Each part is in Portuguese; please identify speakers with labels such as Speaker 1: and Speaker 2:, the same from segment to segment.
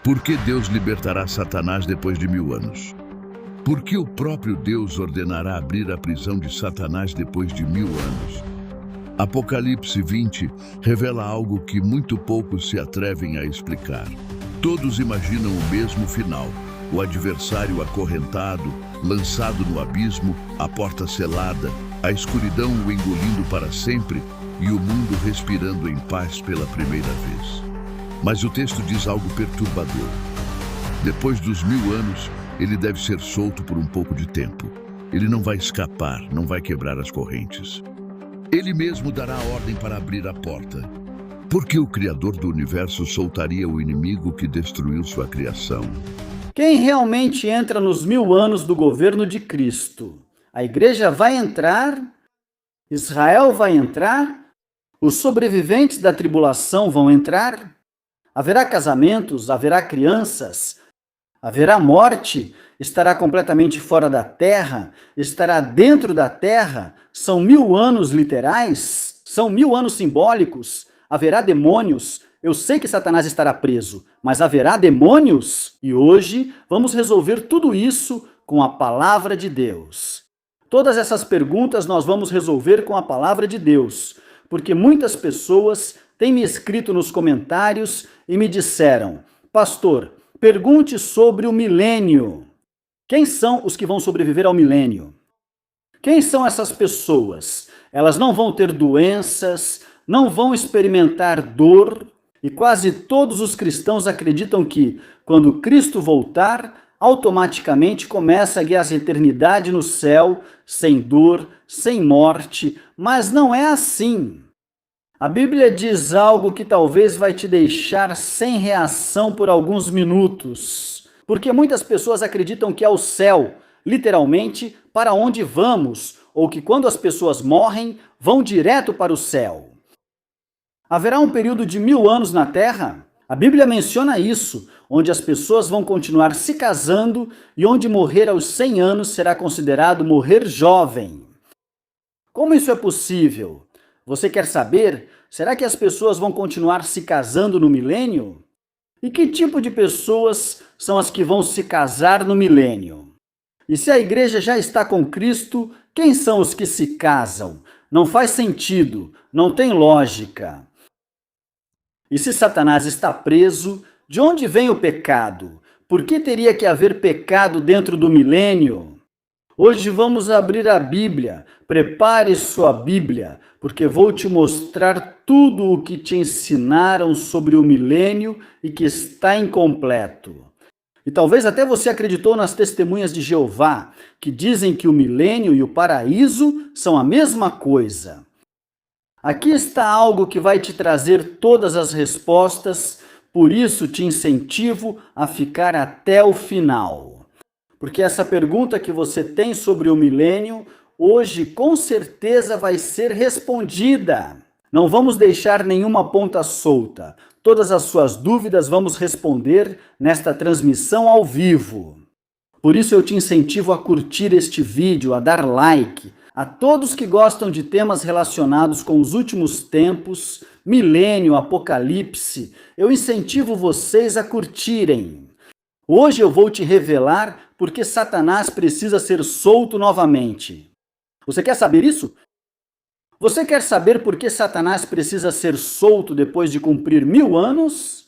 Speaker 1: Por que Deus libertará Satanás depois de 1000 anos? Por que o próprio Deus ordenará abrir a prisão de Satanás depois de 1000 anos? Apocalipse 20 revela algo que muito poucos se atrevem a explicar. Todos imaginam o mesmo final: o adversário acorrentado, lançado no abismo, a porta selada, a escuridão o engolindo para sempre e o mundo respirando em paz pela primeira vez. Mas o texto diz algo perturbador. Depois dos 1000 anos, ele deve ser solto por um pouco de tempo. Ele não vai escapar, não vai quebrar as correntes. Ele mesmo dará a ordem para abrir a porta. Por que o Criador do universo soltaria o inimigo que destruiu sua criação?
Speaker 2: Quem realmente entra nos 1000 anos do governo de Cristo? A igreja vai entrar? Israel vai entrar? Os sobreviventes da tribulação vão entrar? Haverá casamentos? Haverá crianças? Haverá morte? Estará completamente fora da terra? Estará dentro da terra? São 1000 anos literais? São 1000 anos simbólicos? Haverá demônios? Eu sei que Satanás estará preso, mas haverá demônios? E hoje vamos resolver tudo isso com a palavra de Deus. Todas essas perguntas nós vamos resolver com a palavra de Deus, porque muitas pessoas têm me escrito nos comentários e me disseram: pastor, pergunte sobre o milênio. Quem são os que vão sobreviver ao milênio? Quem são essas pessoas? Elas não vão ter doenças, não vão experimentar dor, e quase todos os cristãos acreditam que, quando Cristo voltar, automaticamente começa a guiar a eternidade no céu, sem dor, sem morte, mas não é assim. A Bíblia diz algo que talvez vai te deixar sem reação por alguns minutos, porque muitas pessoas acreditam que é o céu, literalmente, para onde vamos, ou que quando as pessoas morrem, vão direto para o céu. Haverá um período de 1000 anos na Terra? A Bíblia menciona isso, onde as pessoas vão continuar se casando e onde morrer aos 100 anos será considerado morrer jovem. Como isso é possível? Você quer saber? Será que as pessoas vão continuar se casando no milênio? E que tipo de pessoas são as que vão se casar no milênio? E se a igreja já está com Cristo, quem são os que se casam? Não faz sentido, não tem lógica. E se Satanás está preso, de onde vem o pecado? Por que teria que haver pecado dentro do milênio? Hoje vamos abrir a Bíblia. Prepare sua Bíblia, porque vou te mostrar tudo o que te ensinaram sobre o milênio e que está incompleto. E talvez até você acreditou nas testemunhas de Jeová, que dizem que o milênio e o paraíso são a mesma coisa. Aqui está algo que vai te trazer todas as respostas, por isso te incentivo a ficar até o final. Porque essa pergunta que você tem sobre o milênio, hoje com certeza vai ser respondida. Não vamos deixar nenhuma ponta solta. Todas as suas dúvidas vamos responder nesta transmissão ao vivo. Por isso eu te incentivo a curtir este vídeo, a dar like. A todos que gostam de temas relacionados com os últimos tempos, milênio, apocalipse, eu incentivo vocês a curtirem. Hoje eu vou te revelar por que Satanás precisa ser solto novamente. Você quer saber isso? Você quer saber por que Satanás precisa ser solto depois de cumprir 1000 anos?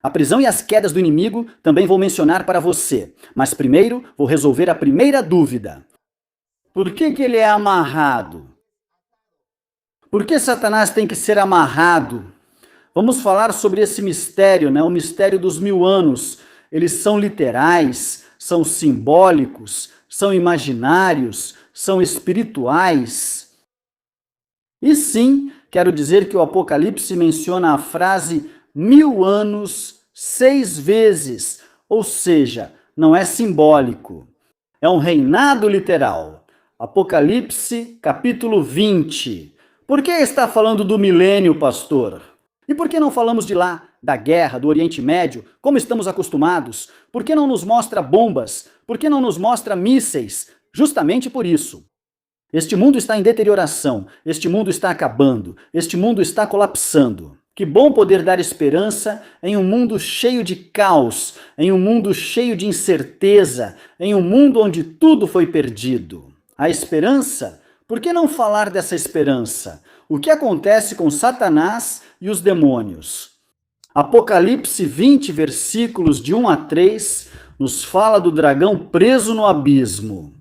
Speaker 2: A prisão e as quedas do inimigo também vou mencionar para você, mas primeiro vou resolver a primeira dúvida. Por que ele é amarrado? Por que Satanás tem que ser amarrado? Vamos falar sobre esse mistério, o mistério dos 1000 anos. Eles são literais, são simbólicos, são imaginários, são espirituais. E sim, quero dizer que o Apocalipse menciona a frase 1000 anos 6 vezes, ou seja, não é simbólico. É um reinado literal. Apocalipse, capítulo 20. Por que está falando do milênio, pastor? E por que não falamos de lá, da guerra, do Oriente Médio, como estamos acostumados? Por que não nos mostra bombas? Por que não nos mostra mísseis? Justamente por isso. Este mundo está em deterioração, este mundo está acabando, este mundo está colapsando. Que bom poder dar esperança em um mundo cheio de caos, em um mundo cheio de incerteza, em um mundo onde tudo foi perdido. A esperança? Por que não falar dessa esperança? O que acontece com Satanás e os demônios? Apocalipse 20, versículos de 1 a 3, nos fala do dragão preso no abismo.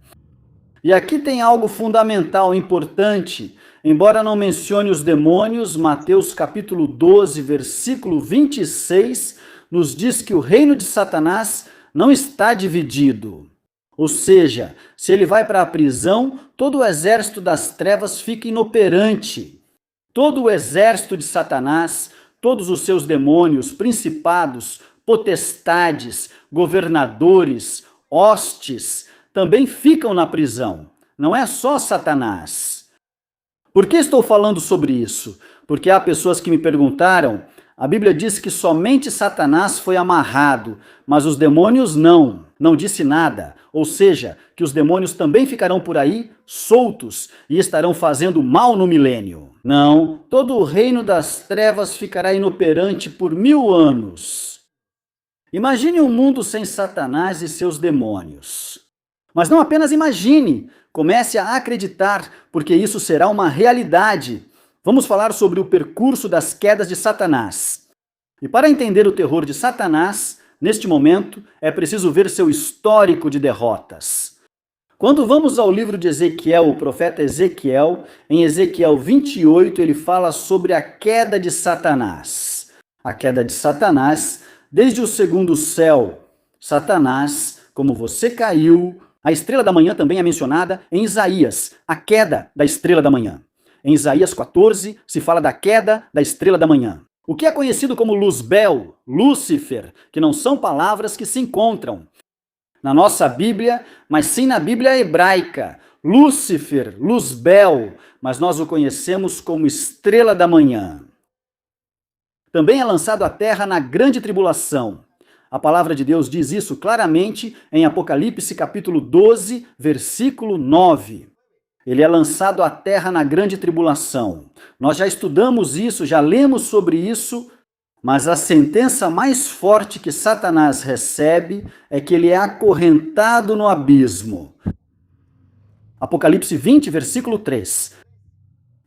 Speaker 2: E aqui tem algo fundamental, importante. Embora não mencione os demônios, Mateus capítulo 12, versículo 26, nos diz que o reino de Satanás não está dividido. Ou seja, se ele vai para a prisão, todo o exército das trevas fica inoperante. Todo o exército de Satanás, todos os seus demônios, principados, potestades, governadores, hostes, também ficam na prisão. Não é só Satanás. Por que estou falando sobre isso? Porque há pessoas que me perguntaram, a Bíblia diz que somente Satanás foi amarrado, mas os demônios não disse nada. Ou seja, que os demônios também ficarão por aí soltos e estarão fazendo mal no milênio. Não, todo o reino das trevas ficará inoperante por 1000 anos. Imagine um mundo sem Satanás e seus demônios. Mas não apenas imagine, comece a acreditar, porque isso será uma realidade. Vamos falar sobre o percurso das quedas de Satanás. E para entender o terror de Satanás, neste momento, é preciso ver seu histórico de derrotas. Quando vamos ao livro de Ezequiel, o profeta Ezequiel, em Ezequiel 28, ele fala sobre a queda de Satanás. A queda de Satanás, desde o segundo céu. Satanás, como você caiu. A estrela da manhã também é mencionada em Isaías, a queda da estrela da manhã. Em Isaías 14 se fala da queda da estrela da manhã. O que é conhecido como Luzbel, Lúcifer, que não são palavras que se encontram na nossa Bíblia, mas sim na Bíblia hebraica. Lúcifer, Luzbel, mas nós o conhecemos como estrela da manhã. Também é lançado à terra na grande tribulação. A palavra de Deus diz isso claramente em Apocalipse capítulo 12, versículo 9. Ele é lançado à terra na grande tribulação. Nós já estudamos isso, já lemos sobre isso, mas a sentença mais forte que Satanás recebe é que ele é acorrentado no abismo. Apocalipse 20, versículo 3.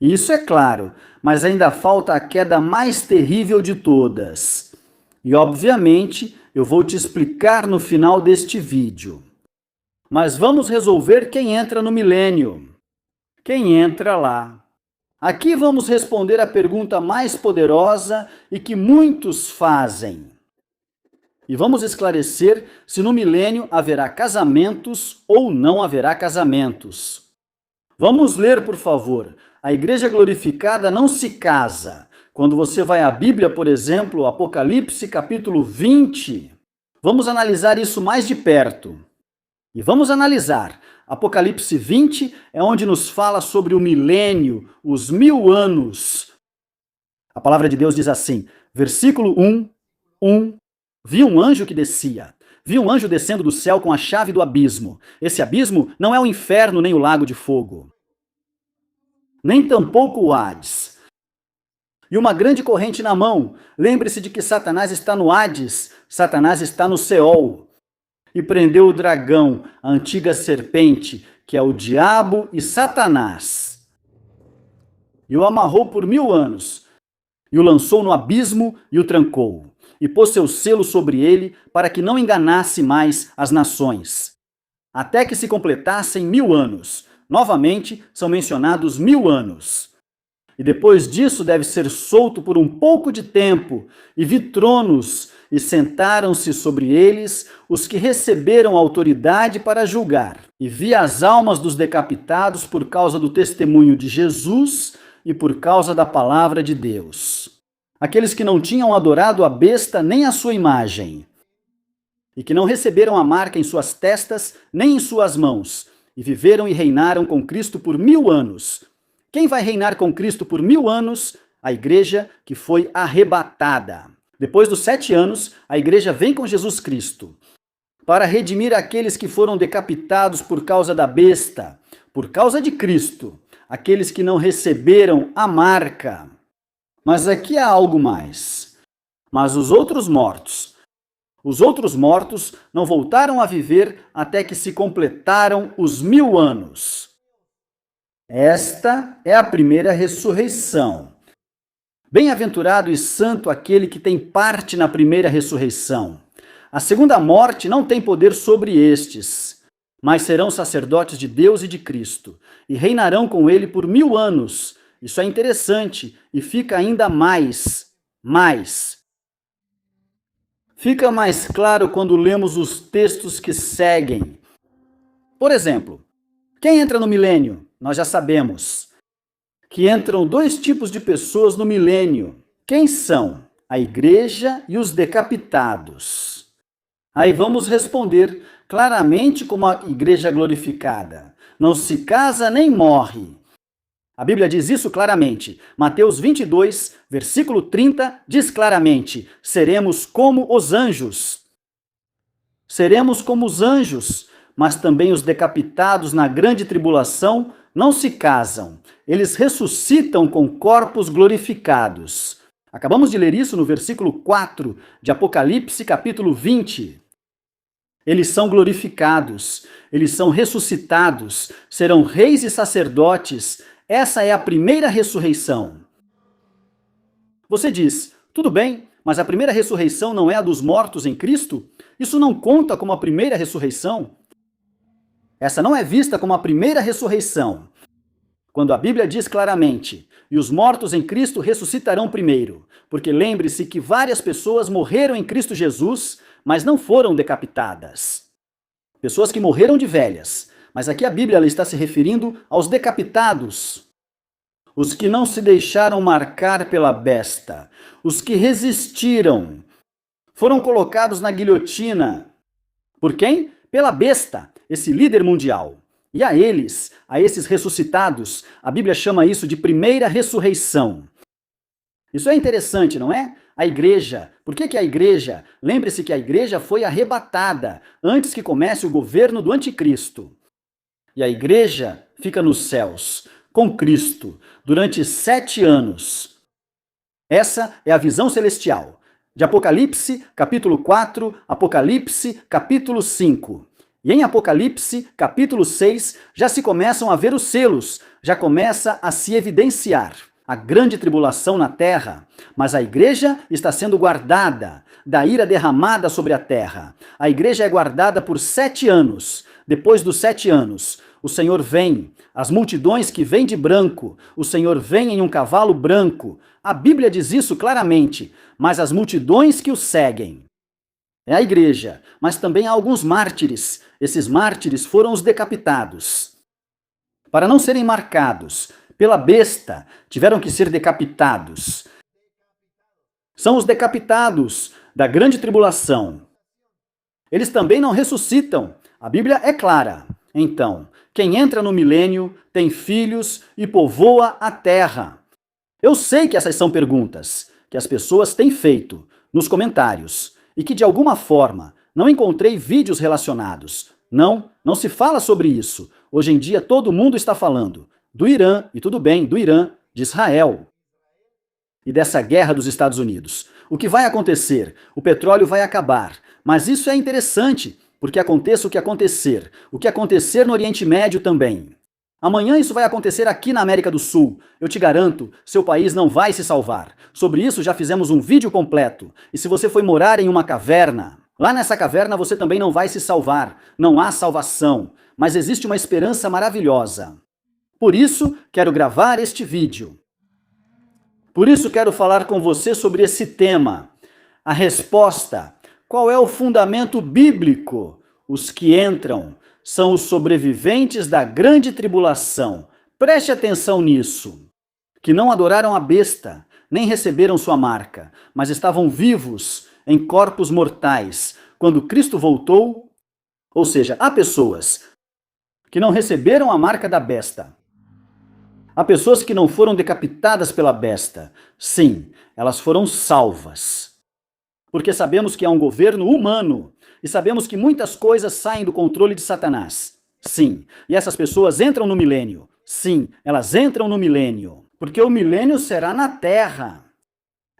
Speaker 2: E isso é claro, mas ainda falta a queda mais terrível de todas. E obviamente eu vou te explicar no final deste vídeo. Mas vamos resolver quem entra no milênio. Quem entra lá? Aqui vamos responder a pergunta mais poderosa e que muitos fazem. E vamos esclarecer se no milênio haverá casamentos ou não haverá casamentos. Vamos ler, por favor. A igreja glorificada não se casa. Quando você vai à Bíblia, por exemplo, Apocalipse capítulo 20, vamos analisar isso mais de perto. E vamos analisar. Apocalipse 20 é onde nos fala sobre o milênio, os 1000 anos. A palavra de Deus diz assim, versículo 1, vi um anjo que descia. Vi um anjo descendo do céu com a chave do abismo. Esse abismo não é o inferno nem o lago de fogo, nem tampouco o Hades. E uma grande corrente na mão. Lembre-se de que Satanás está no Hades, Satanás está no Seol. E prendeu o dragão, a antiga serpente, que é o diabo e Satanás. E o amarrou por 1000 anos, e o lançou no abismo e o trancou. E pôs seu selo sobre ele, para que não enganasse mais as nações. Até que se completassem 1000 anos. Novamente, são mencionados 1000 anos. E depois disso deve ser solto por um pouco de tempo, e vi tronos, e sentaram-se sobre eles os que receberam autoridade para julgar. E vi as almas dos decapitados por causa do testemunho de Jesus e por causa da palavra de Deus. Aqueles que não tinham adorado a besta nem a sua imagem, e que não receberam a marca em suas testas nem em suas mãos, e viveram e reinaram com Cristo por 1000 anos. Quem vai reinar com Cristo por 1000 anos? A igreja que foi arrebatada. Depois dos 7 anos, a igreja vem com Jesus Cristo para redimir aqueles que foram decapitados por causa da besta, por causa de Cristo, aqueles que não receberam a marca. Mas aqui há algo mais. Mas os outros mortos não voltaram a viver até que se completaram os 1000 anos. Esta é a primeira ressurreição. Bem-aventurado e santo aquele que tem parte na primeira ressurreição. A segunda morte não tem poder sobre estes, mas serão sacerdotes de Deus e de Cristo, e reinarão com ele por 1000 anos. Isso é interessante, e fica ainda mais. Fica mais claro quando lemos os textos que seguem. Por exemplo, quem entra no milênio? Nós já sabemos que entram 2 tipos de pessoas no milênio. Quem são? A igreja e os decapitados. Aí vamos responder claramente como a igreja glorificada. Não se casa nem morre. A Bíblia diz isso claramente. Mateus 22, versículo 30, diz claramente: seremos como os anjos. Seremos como os anjos, mas também os decapitados na grande tribulação não se casam. Eles ressuscitam com corpos glorificados. Acabamos de ler isso no versículo 4 de Apocalipse, capítulo 20. Eles são glorificados, eles são ressuscitados, serão reis e sacerdotes. Essa é a primeira ressurreição. Você diz, tudo bem, mas a primeira ressurreição não é a dos mortos em Cristo? Isso não conta como a primeira ressurreição? Essa não é vista como a primeira ressurreição. Quando a Bíblia diz claramente, e os mortos em Cristo ressuscitarão primeiro, porque lembre-se que várias pessoas morreram em Cristo Jesus, mas não foram decapitadas. Pessoas que morreram de velhas. Mas aqui a Bíblia ela está se referindo aos decapitados, os que não se deixaram marcar pela besta, os que resistiram, foram colocados na guilhotina. Por quem? Pela besta, esse líder mundial. E a esses ressuscitados, a Bíblia chama isso de primeira ressurreição. Isso é interessante, não é? A igreja. Por que a igreja? Lembre-se que a igreja foi arrebatada antes que comece o governo do anticristo. E a igreja fica nos céus, com Cristo, durante 7 anos. Essa é a visão celestial. De Apocalipse, capítulo 4, Apocalipse, capítulo 5. E em Apocalipse, capítulo 6, já se começam a ver os selos, já começa a se evidenciar a grande tribulação na terra, mas a igreja está sendo guardada da ira derramada sobre a terra. A igreja é guardada por 7 anos. Depois dos 7 anos, o Senhor vem, as multidões que vêm de branco, o Senhor vem em um cavalo branco. A Bíblia diz isso claramente, mas as multidões que o seguem. É a igreja, mas também há alguns mártires. Esses mártires foram os decapitados. Para não serem marcados pela besta, tiveram que ser decapitados. São os decapitados da grande tribulação. Eles também não ressuscitam. A Bíblia é clara. Então, quem entra no milênio tem filhos e povoa a terra. Eu sei que essas são perguntas que as pessoas têm feito nos comentários e que de alguma forma não encontrei vídeos relacionados. Não se fala sobre isso. Hoje em dia todo mundo está falando do Irã, e tudo bem, do Irã, de Israel e dessa guerra dos Estados Unidos. O que vai acontecer? O petróleo vai acabar. Mas isso é interessante, porque aconteça o que acontecer no Oriente Médio também. Amanhã isso vai acontecer aqui na América do Sul. Eu te garanto, seu país não vai se salvar. Sobre isso já fizemos um vídeo completo. E se você foi morar em uma caverna, lá nessa caverna você também não vai se salvar. Não há salvação, mas existe uma esperança maravilhosa. Por isso, quero gravar este vídeo. Por isso, quero falar com você sobre esse tema. A resposta: qual é o fundamento bíblico? Os que entram são os sobreviventes da grande tribulação. Preste atenção nisso. Que não adoraram a besta, nem receberam sua marca, mas estavam vivos em corpos mortais. Quando Cristo voltou, ou seja, há pessoas que não receberam a marca da besta. Há pessoas que não foram decapitadas pela besta. Sim, elas foram salvas. Porque sabemos que há um governo humano e sabemos que muitas coisas saem do controle de Satanás. Sim, e essas pessoas entram no milênio. Sim, elas entram no milênio. Porque o milênio será na terra.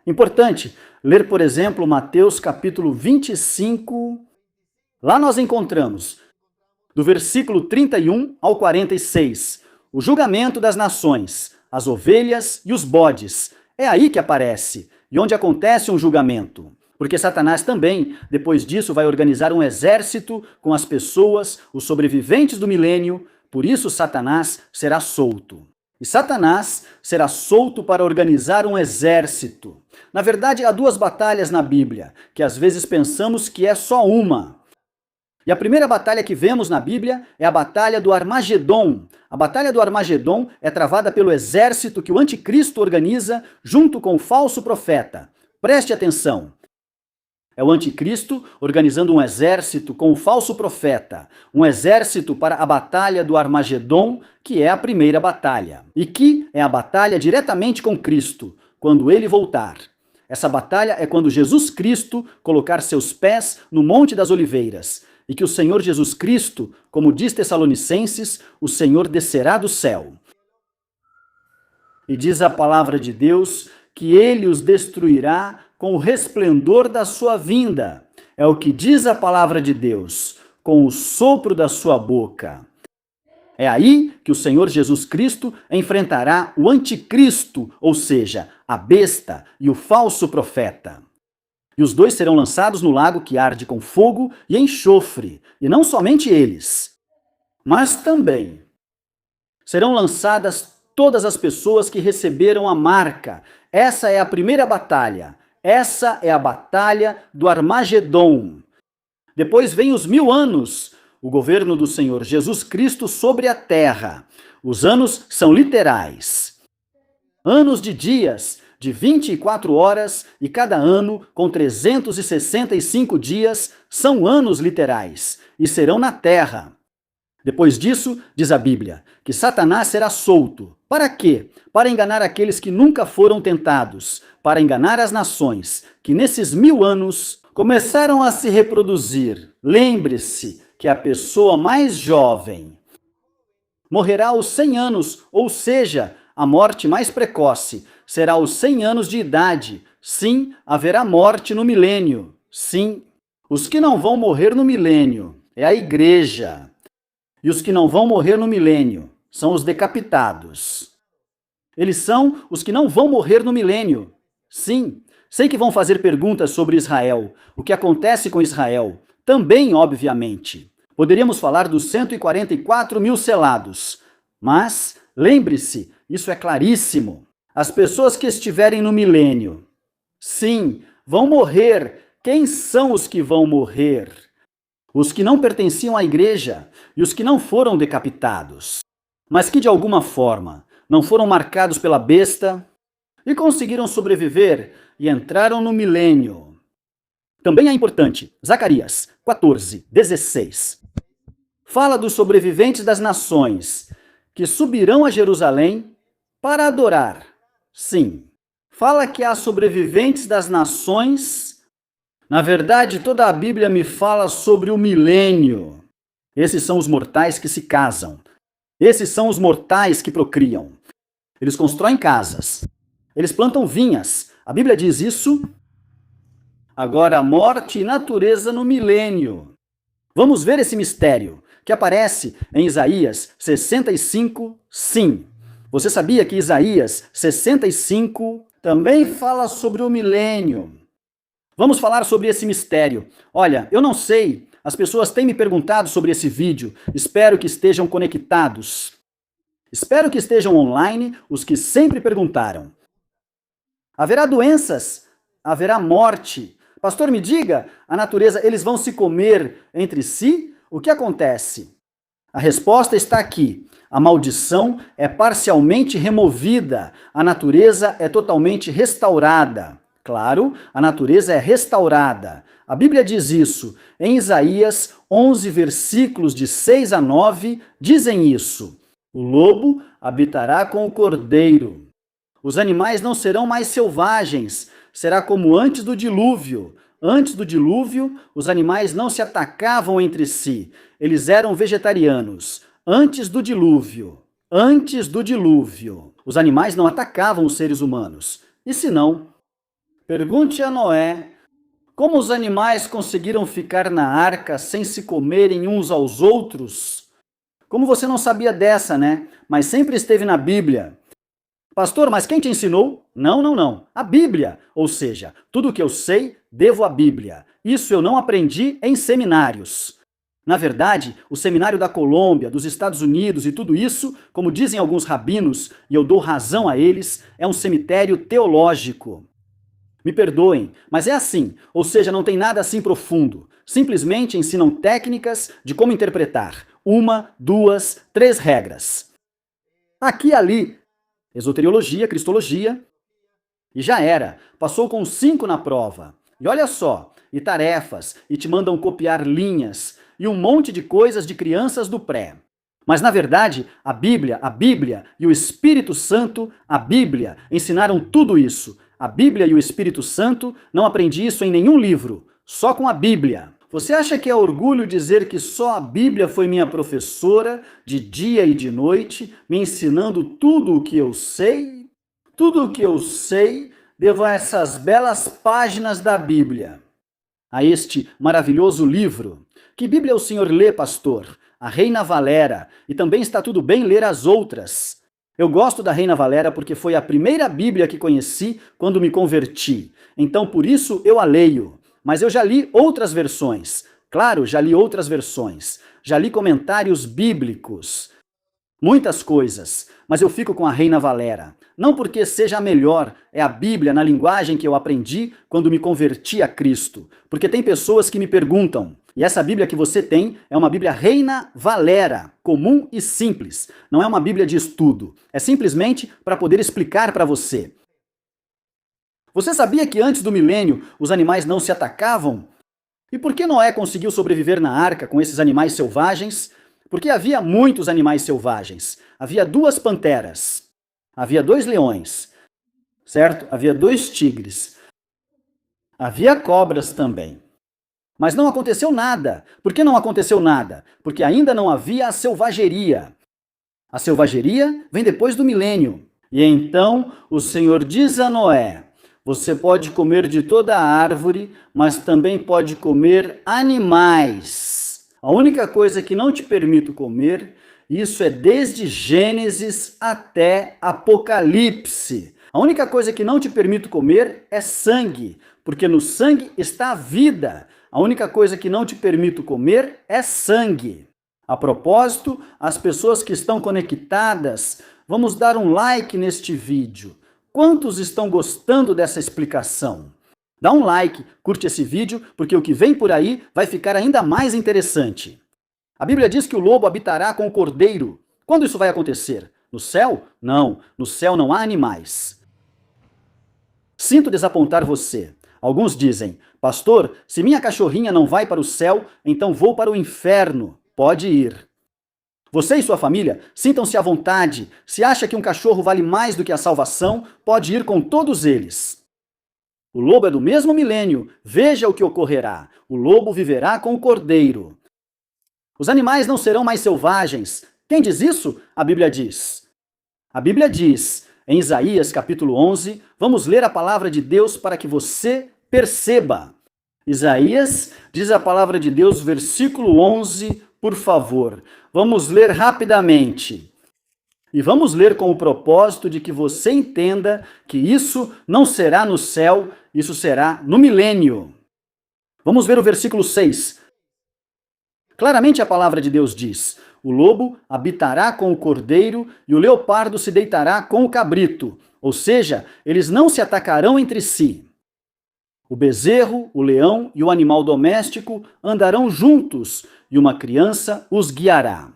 Speaker 2: Importante ler, por exemplo, Mateus capítulo 25. Lá nós encontramos, do versículo 31 ao 46, o julgamento das nações, as ovelhas e os bodes. É aí que aparece, e onde acontece um julgamento. Porque Satanás também, depois disso, vai organizar um exército com as pessoas, os sobreviventes do milênio. Por isso, Satanás será solto. E Satanás será solto para organizar um exército. Na verdade, há duas batalhas na Bíblia, que às vezes pensamos que é só uma. E a primeira batalha que vemos na Bíblia é a batalha do Armagedon. A batalha do Armagedon é travada pelo exército que o anticristo organiza junto com o falso profeta. Preste atenção. É o anticristo organizando um exército com o falso profeta. Um exército para a batalha do Armagedon, que é a primeira batalha. E que é a batalha diretamente com Cristo, quando ele voltar. Essa batalha é quando Jesus Cristo colocar seus pés no Monte das Oliveiras. E que o Senhor Jesus Cristo, como diz Tessalonicenses, o Senhor descerá do céu. E diz a palavra de Deus que ele os destruirá com o resplendor da sua vinda. É o que diz a palavra de Deus, com o sopro da sua boca. É aí que o Senhor Jesus Cristo enfrentará o anticristo, ou seja, a besta e o falso profeta. E os dois serão lançados no lago que arde com fogo e enxofre. E não somente eles, mas também serão lançadas todas as pessoas que receberam a marca. Essa é a primeira batalha. Essa é a batalha do Armagedon. Depois vem os 1000 anos, o governo do Senhor Jesus Cristo sobre a terra. Os anos são literais. Anos de dias, de 24 horas, e cada ano, com 365 dias, são anos literais, e serão na terra. Depois disso, diz a Bíblia, que Satanás será solto. Para quê? Para enganar aqueles que nunca foram tentados, para enganar as nações, que nesses 1000 anos começaram a se reproduzir. Lembre-se que a pessoa mais jovem morrerá aos 100 anos, ou seja, a morte mais precoce será aos 100 anos de idade. Sim, haverá morte no milênio. Sim, os que não vão morrer no milênio é a igreja. E os que não vão morrer no milênio são os decapitados. Eles são os que não vão morrer no milênio. Sim, sei que vão fazer perguntas sobre Israel, o que acontece com Israel. Também, obviamente. Poderíamos falar dos 144 mil selados. Mas, lembre-se, isso é claríssimo. As pessoas que estiverem no milênio, sim, vão morrer. Quem são os que vão morrer? Os que não pertenciam à igreja e os que não foram decapitados, mas que de alguma forma não foram marcados pela besta e conseguiram sobreviver e entraram no milênio. Também é importante, Zacarias 14:16. Fala dos sobreviventes das nações que subirão a Jerusalém para adorar. Sim, fala que há sobreviventes das nações. Na verdade, toda a Bíblia me fala sobre o milênio. Esses são os mortais que se casam. Esses são os mortais que procriam. Eles constroem casas. Eles plantam vinhas. A Bíblia diz isso. Agora, morte e natureza no milênio. Vamos ver esse mistério que aparece em Isaías 65, sim. Você sabia que Isaías 65 também fala sobre o milênio? Vamos falar sobre esse mistério. Olha, eu não sei, as pessoas têm me perguntado sobre esse vídeo. Espero que estejam conectados. Espero que estejam online os que sempre perguntaram. Haverá doenças? Haverá morte? Pastor, me diga, a natureza, eles vão se comer entre si? O que acontece? A resposta está aqui. A maldição é parcialmente removida. A natureza é totalmente restaurada. Claro, a natureza é restaurada. A Bíblia diz isso. Em Isaías 11, versículos de 6 a 9, dizem isso. O lobo habitará com o cordeiro. Os animais não serão mais selvagens. Será como antes do dilúvio. Antes do dilúvio, os animais não se atacavam entre si. Eles eram vegetarianos. Antes do dilúvio. Antes do dilúvio. Os animais não atacavam os seres humanos. E se não? Pergunte a Noé como os animais conseguiram ficar na arca sem se comerem uns aos outros. Como você não sabia dessa, né? Mas sempre esteve na Bíblia. Pastor, mas quem te ensinou? Não. A Bíblia. Ou seja, tudo o que eu sei, devo à Bíblia. Isso eu não aprendi em seminários. Na verdade, o seminário da Colômbia, dos Estados Unidos e tudo isso, como dizem alguns rabinos, e eu dou razão a eles, é um cemitério teológico. Me perdoem, mas é assim, ou seja, não tem nada assim profundo. Simplesmente ensinam técnicas de como interpretar. 1, 2, 3 regras. Aqui e ali, esoteriologia, cristologia, e já era. Passou com 5 na prova. E olha só, e tarefas, e te mandam copiar linhas, e um monte de coisas de crianças do pré. Mas na verdade, a Bíblia e o Espírito Santo, a Bíblia, ensinaram tudo isso. A Bíblia e o Espírito Santo, não aprendi isso em nenhum livro, só com a Bíblia. Você acha que é orgulho dizer que só a Bíblia foi minha professora, de dia e de noite, me ensinando tudo o que eu sei? Tudo o que eu sei, devo a essas belas páginas da Bíblia. A este maravilhoso livro. Que Bíblia o senhor lê, pastor? A Reina Valera. E também está tudo bem ler as outras. Eu gosto da Reina Valera porque foi a primeira Bíblia que conheci quando me converti. Então, por isso, eu a leio. Mas eu já li outras versões. Claro, já li outras versões. Já li comentários bíblicos. Muitas coisas. Mas eu fico com a Reina Valera. Não porque seja a melhor, é a Bíblia na linguagem que eu aprendi quando me converti a Cristo. Porque tem pessoas que me perguntam, e essa Bíblia que você tem é uma Bíblia Reina Valera, comum e simples. Não é uma Bíblia de estudo. É simplesmente para poder explicar para você. Você sabia que antes do milênio os animais não se atacavam? E por que Noé conseguiu sobreviver na arca com esses animais selvagens? Porque havia muitos animais selvagens. Havia 2 panteras. Havia 2 leões, certo? Havia 2 tigres. Havia cobras também. Mas não aconteceu nada. Por que não aconteceu nada? Porque ainda não havia a selvageria. A selvageria vem depois do milênio. E então o Senhor diz a Noé: você pode comer de toda a árvore, mas também pode comer animais. A única coisa que não te permito comer, isso é desde Gênesis até Apocalipse. A única coisa que não te permito comer é sangue, porque no sangue está a vida. A única coisa que não te permito comer é sangue. A propósito, as pessoas que estão conectadas, vamos dar um like neste vídeo. Quantos estão gostando dessa explicação? Dá um like, curte esse vídeo, porque o que vem por aí vai ficar ainda mais interessante. A Bíblia diz que o lobo habitará com o cordeiro. Quando isso vai acontecer? No céu? Não, no céu não há animais. Sinto desapontar você. Alguns dizem, pastor, se minha cachorrinha não vai para o céu, então vou para o inferno. Pode ir. Você e sua família, sintam-se à vontade. Se acha que um cachorro vale mais do que a salvação, pode ir com todos eles. O lobo é do mesmo milênio. Veja o que ocorrerá. O lobo viverá com o cordeiro. Os animais não serão mais selvagens. Quem diz isso? A Bíblia diz. A Bíblia diz, em Isaías capítulo 11, vamos ler a palavra de Deus para que você perceba. Isaías diz a palavra de Deus, versículo 11, por favor. Vamos ler rapidamente. E vamos ler com o propósito de que você entenda que isso não será no céu, isso será no milênio. Vamos ver o versículo 6. Claramente a palavra de Deus diz, o lobo habitará com o cordeiro e o leopardo se deitará com o cabrito. Ou seja, eles não se atacarão entre si. O bezerro, o leão e o animal doméstico andarão juntos e uma criança os guiará.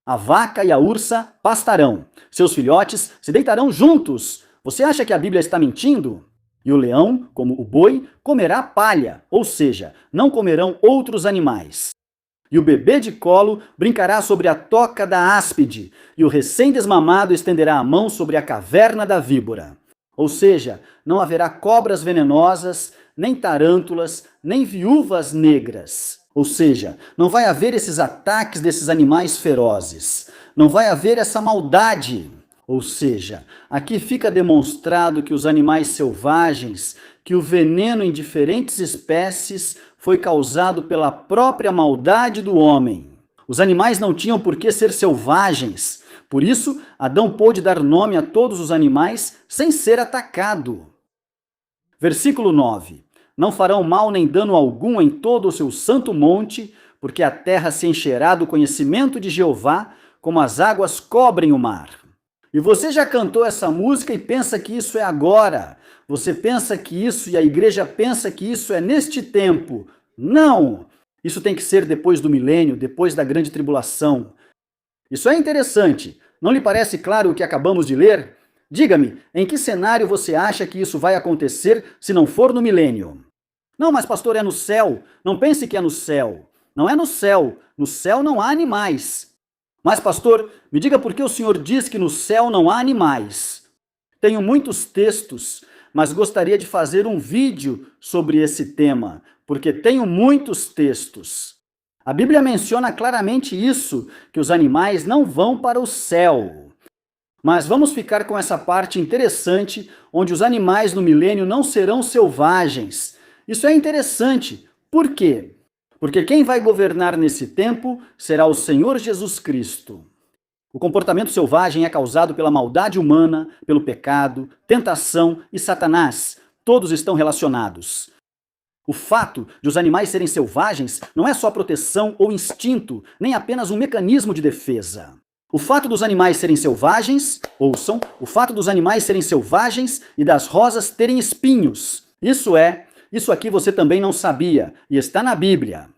Speaker 2: A vaca e a ursa pastarão. Seus filhotes se deitarão juntos. Você acha que a Bíblia está mentindo? E o leão, como o boi, comerá palha, ou seja, não comerão outros animais. E o bebê de colo brincará sobre a toca da áspide, e o recém-desmamado estenderá a mão sobre a caverna da víbora. Ou seja, não haverá cobras venenosas, nem tarântulas, nem viúvas negras. Ou seja, não vai haver esses ataques desses animais ferozes. Não vai haver essa maldade. Ou seja, aqui fica demonstrado que os animais selvagens, que o veneno em diferentes espécies foi causado pela própria maldade do homem. Os animais não tinham por que ser selvagens, por isso Adão pôde dar nome a todos os animais sem ser atacado. Versículo 9: Não farão mal nem dano algum em todo o seu santo monte, porque a terra se encherá do conhecimento de Jeová, como as águas cobrem o mar. E você já cantou essa música e pensa que isso é agora. Você pensa que isso, e a igreja pensa que isso é neste tempo. Não! Isso tem que ser depois do milênio, depois da grande tribulação. Isso é interessante. Não lhe parece claro o que acabamos de ler? Diga-me, em que cenário você acha que isso vai acontecer se não for no milênio? Não, mas pastor, é no céu. Não pense que é no céu. Não é no céu. No céu não há animais. Mas pastor, me diga por que o senhor diz que no céu não há animais? Tenho muitos textos, mas gostaria de fazer um vídeo sobre esse tema, porque tenho muitos textos. A Bíblia menciona claramente isso, que os animais não vão para o céu. Mas vamos ficar com essa parte interessante, onde os animais no milênio não serão selvagens. Isso é interessante. Por quê? Porque quem vai governar nesse tempo será o Senhor Jesus Cristo. O comportamento selvagem é causado pela maldade humana, pelo pecado, tentação e Satanás. Todos estão relacionados. O fato de os animais serem selvagens não é só proteção ou instinto, nem apenas um mecanismo de defesa. O fato dos animais serem selvagens, ouçam, o fato dos animais serem selvagens e das rosas terem espinhos. Isso aqui você também não sabia, e está na Bíblia.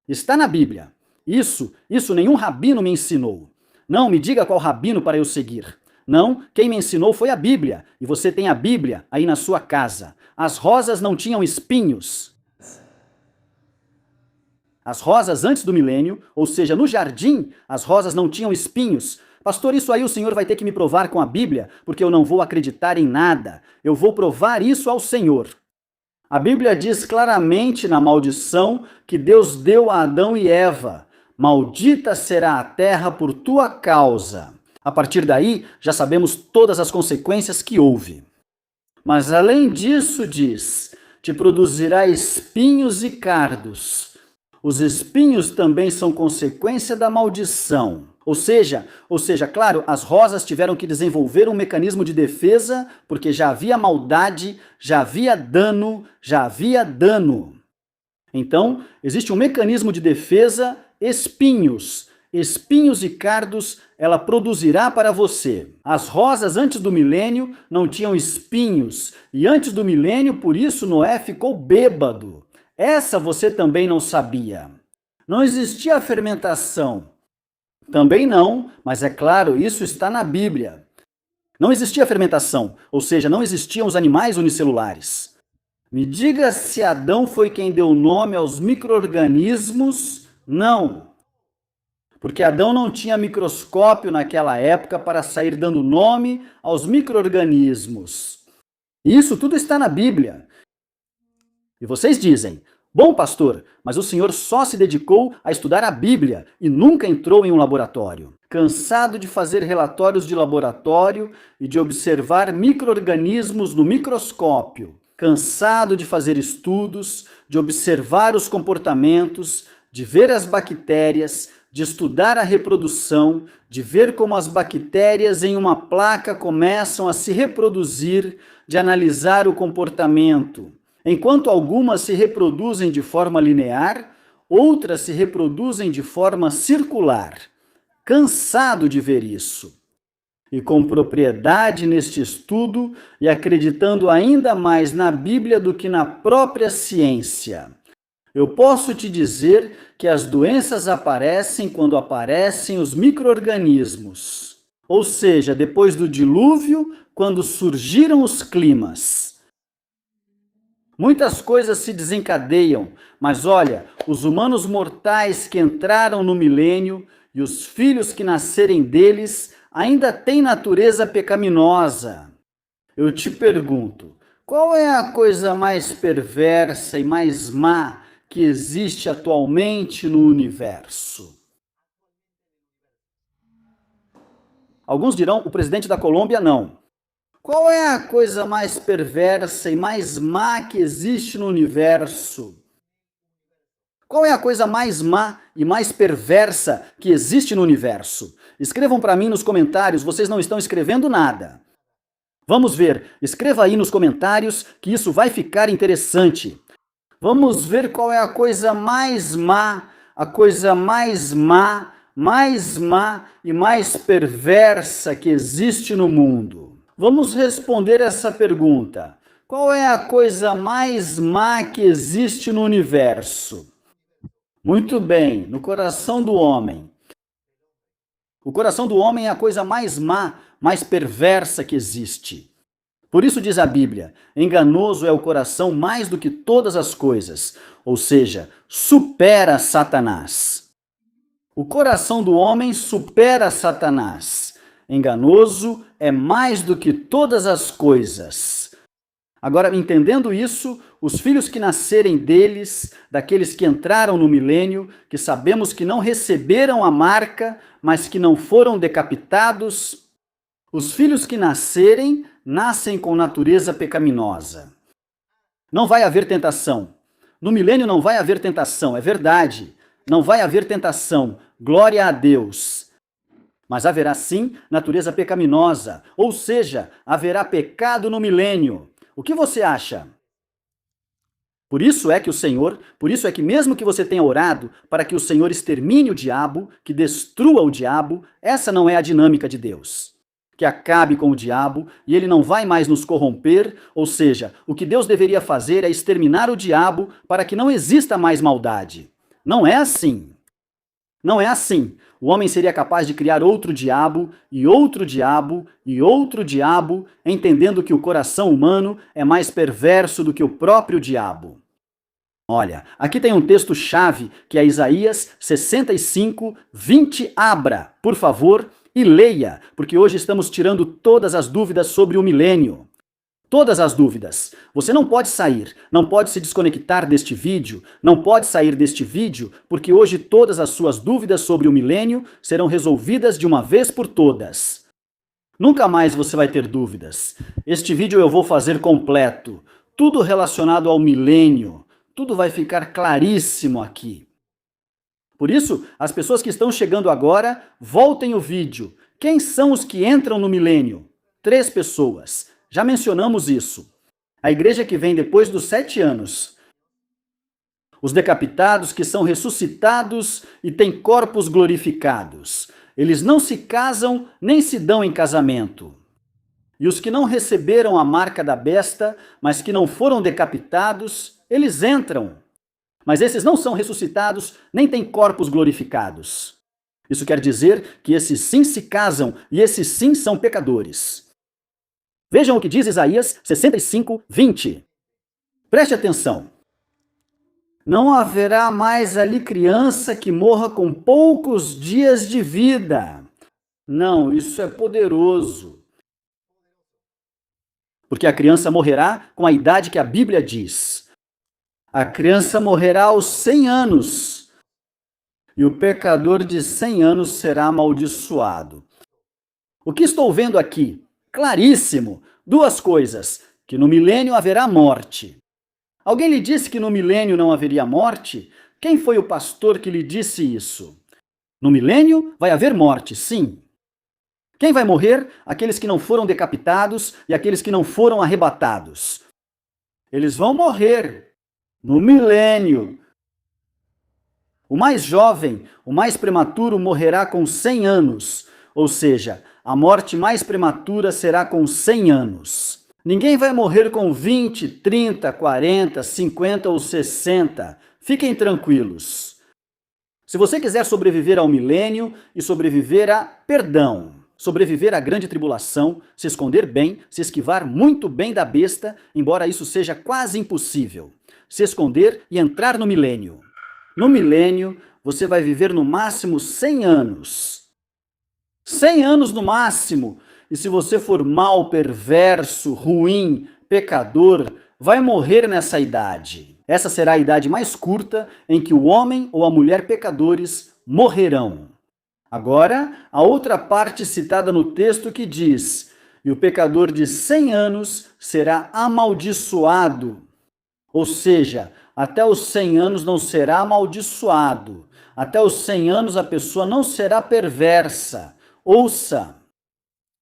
Speaker 2: Está na Bíblia. Isso nenhum rabino me ensinou. Não me diga qual rabino para eu seguir. Não, quem me ensinou foi a Bíblia, e você tem a Bíblia aí na sua casa. As rosas não tinham espinhos. As rosas antes do milênio, ou seja, no jardim, as rosas não tinham espinhos. Pastor, isso aí o senhor vai ter que me provar com a Bíblia, porque eu não vou acreditar em nada. Eu vou provar isso ao Senhor. A Bíblia diz claramente na maldição que Deus deu a Adão e Eva. Maldita será a terra por tua causa. A partir daí, já sabemos todas as consequências que houve. Mas além disso diz, te produzirá espinhos e cardos. Os espinhos também são consequência da maldição. Ou seja, claro, as rosas tiveram que desenvolver um mecanismo de defesa, porque já havia maldade, já havia dano. Então, existe um mecanismo de defesa, espinhos e cardos ela produzirá para você. As rosas antes do milênio não tinham espinhos, e antes do milênio, por isso Noé ficou bêbado. Essa você também não sabia. Não existia a fermentação. Também não, mas é claro, isso está na Bíblia. Não existia fermentação, ou seja, não existiam os animais unicelulares. Me diga se Adão foi quem deu nome aos micro-organismos? Não. Porque Adão não tinha microscópio naquela época para sair dando nome aos micro-organismos. Isso tudo está na Bíblia. E vocês dizem, bom pastor, mas o senhor só se dedicou a estudar a Bíblia e nunca entrou em um laboratório. Cansado de fazer relatórios de laboratório e de observar micro-organismos no microscópio. Cansado de fazer estudos, de observar os comportamentos, de ver as bactérias, de estudar a reprodução, de ver como as bactérias em uma placa começam a se reproduzir, de analisar o comportamento. Enquanto algumas se reproduzem de forma linear, outras se reproduzem de forma circular. Cansado de ver isso. E com propriedade neste estudo e acreditando ainda mais na Bíblia do que na própria ciência. Eu posso te dizer que as doenças aparecem quando aparecem os micro-organismos. Ou seja, depois do dilúvio, quando surgiram os climas. Muitas coisas se desencadeiam, mas olha, os humanos mortais que entraram no milênio e os filhos que nascerem deles ainda têm natureza pecaminosa. Eu te pergunto, qual é a coisa mais perversa e mais má que existe atualmente no universo? Alguns dirão o presidente da Colômbia não. Qual é a coisa mais perversa e mais má que existe no universo? Qual é a coisa mais má e mais perversa que existe no universo? Escrevam para mim nos comentários, vocês não estão escrevendo nada. Vamos ver, escreva aí nos comentários que isso vai ficar interessante. Vamos ver qual é a coisa mais má, a coisa mais má e mais perversa que existe no mundo. Vamos responder essa pergunta. Qual é a coisa mais má que existe no universo? Muito bem, no coração do homem. O coração do homem é a coisa mais má, mais perversa que existe. Por isso diz a Bíblia, enganoso é o coração mais do que todas as coisas, ou seja, supera Satanás. O coração do homem supera Satanás. Enganoso é mais do que todas as coisas. Agora, entendendo isso, os filhos que nascerem deles, daqueles que entraram no milênio, que sabemos que não receberam a marca, mas que não foram decapitados, os filhos que nascerem, nascem com natureza pecaminosa. Não vai haver tentação. No milênio não vai haver tentação, é verdade. Não vai haver tentação, glória a Deus. Mas haverá sim natureza pecaminosa, ou seja, haverá pecado no milênio. O que você acha? Por isso é que mesmo que você tenha orado para que o Senhor extermine o diabo, que destrua o diabo, essa não é a dinâmica de Deus. Que acabe com o diabo e ele não vai mais nos corromper, ou seja, o que Deus deveria fazer é exterminar o diabo para que não exista mais maldade. Não é assim. Não é assim. O homem seria capaz de criar outro diabo, e outro diabo, e outro diabo, entendendo que o coração humano é mais perverso do que o próprio diabo. Olha, aqui tem um texto-chave que é Isaías 65, 20. Abra, por favor, e leia, porque hoje estamos tirando todas as dúvidas sobre o milênio. Todas as dúvidas. Você não pode sair, não pode se desconectar deste vídeo, não pode sair deste vídeo, porque hoje todas as suas dúvidas sobre o milênio serão resolvidas de uma vez por todas. Nunca mais você vai ter dúvidas. Este vídeo eu vou fazer completo. Tudo relacionado ao milênio. Tudo vai ficar claríssimo aqui. Por isso, as pessoas que estão chegando agora, voltem o vídeo. Quem são os que entram no milênio? 3 pessoas. Já mencionamos isso. A igreja que vem depois dos 7 anos. Os decapitados que são ressuscitados e têm corpos glorificados. Eles não se casam nem se dão em casamento. E os que não receberam a marca da besta, mas que não foram decapitados, eles entram. Mas esses não são ressuscitados, nem têm corpos glorificados. Isso quer dizer que esses sim se casam e esses sim são pecadores. Vejam o que diz Isaías 65, 20. Preste atenção. Não haverá mais ali criança que morra com poucos dias de vida. Não, isso é poderoso. Porque a criança morrerá com a idade que a Bíblia diz. A criança morrerá aos 100 anos. E o pecador de 100 anos será amaldiçoado. O que estou vendo aqui? Claríssimo. 2 coisas. Que no milênio haverá morte. Alguém lhe disse que no milênio não haveria morte? Quem foi o pastor que lhe disse isso? No milênio vai haver morte, sim. Quem vai morrer? Aqueles que não foram decapitados e aqueles que não foram arrebatados. Eles vão morrer no milênio. O mais jovem, o mais prematuro morrerá com 100 anos, ou seja, a morte mais prematura será com 100 anos. Ninguém vai morrer com 20, 30, 40, 50 ou 60. Fiquem tranquilos. Se você quiser sobreviver ao milênio e sobreviver à grande tribulação, se esconder bem, se esquivar muito bem da besta, embora isso seja quase impossível, se esconder e entrar no milênio. No milênio, você vai viver no máximo 100 anos. 100 anos no máximo. E se você for mau, perverso, ruim, pecador, vai morrer nessa idade. Essa será a idade mais curta em que o homem ou a mulher pecadores morrerão. Agora, a outra parte citada no texto que diz: e o pecador de 100 anos será amaldiçoado. Ou seja, até os 100 anos não será amaldiçoado. Até os 100 anos a pessoa não será perversa. Ouça!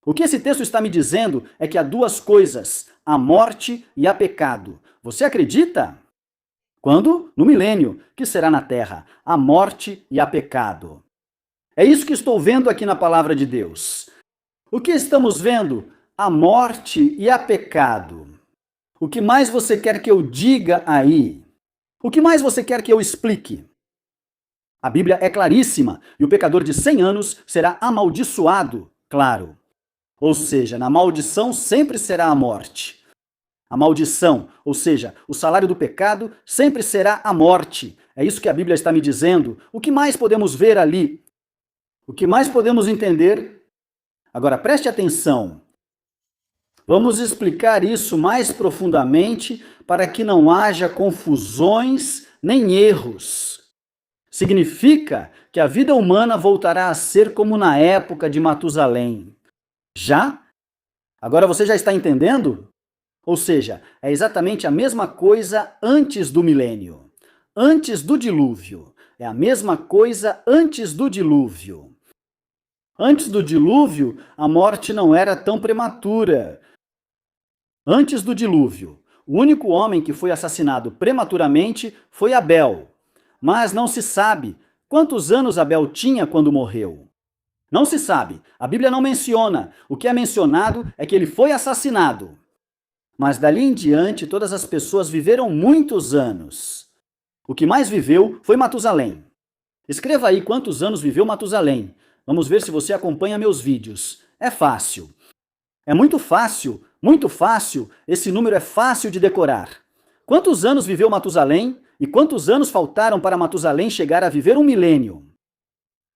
Speaker 2: O que esse texto está me dizendo é que há duas coisas, a morte e a pecado. Você acredita? Quando? No milênio, que será na terra, a morte e a pecado. É isso que estou vendo aqui na palavra de Deus. O que estamos vendo? A morte e a pecado. O que mais você quer que eu diga aí? O que mais você quer que eu explique? A Bíblia é claríssima, e o pecador de 100 anos será amaldiçoado, claro. Ou seja, na maldição sempre será a morte. A maldição, ou seja, o salário do pecado sempre será a morte. É isso que a Bíblia está me dizendo. O que mais podemos ver ali? O que mais podemos entender? Agora preste atenção. Vamos explicar isso mais profundamente para que não haja confusões nem erros. Significa que a vida humana voltará a ser como na época de Matusalém. Já? Agora você já está entendendo? Ou seja, é exatamente a mesma coisa antes do milênio. Antes do dilúvio. É a mesma coisa antes do dilúvio. Antes do dilúvio, a morte não era tão prematura. Antes do dilúvio, o único homem que foi assassinado prematuramente foi Abel. Mas não se sabe quantos anos Abel tinha quando morreu. Não se sabe, a Bíblia não menciona. O que é mencionado é que ele foi assassinado. Mas dali em diante, todas as pessoas viveram muitos anos. O que mais viveu foi Matusalém. Escreva aí quantos anos viveu Matusalém. Vamos ver se você acompanha meus vídeos. É fácil. É muito fácil, muito fácil. Esse número é fácil de decorar. Quantos anos viveu Matusalém e quantos anos faltaram para Matusalém chegar a viver um milênio?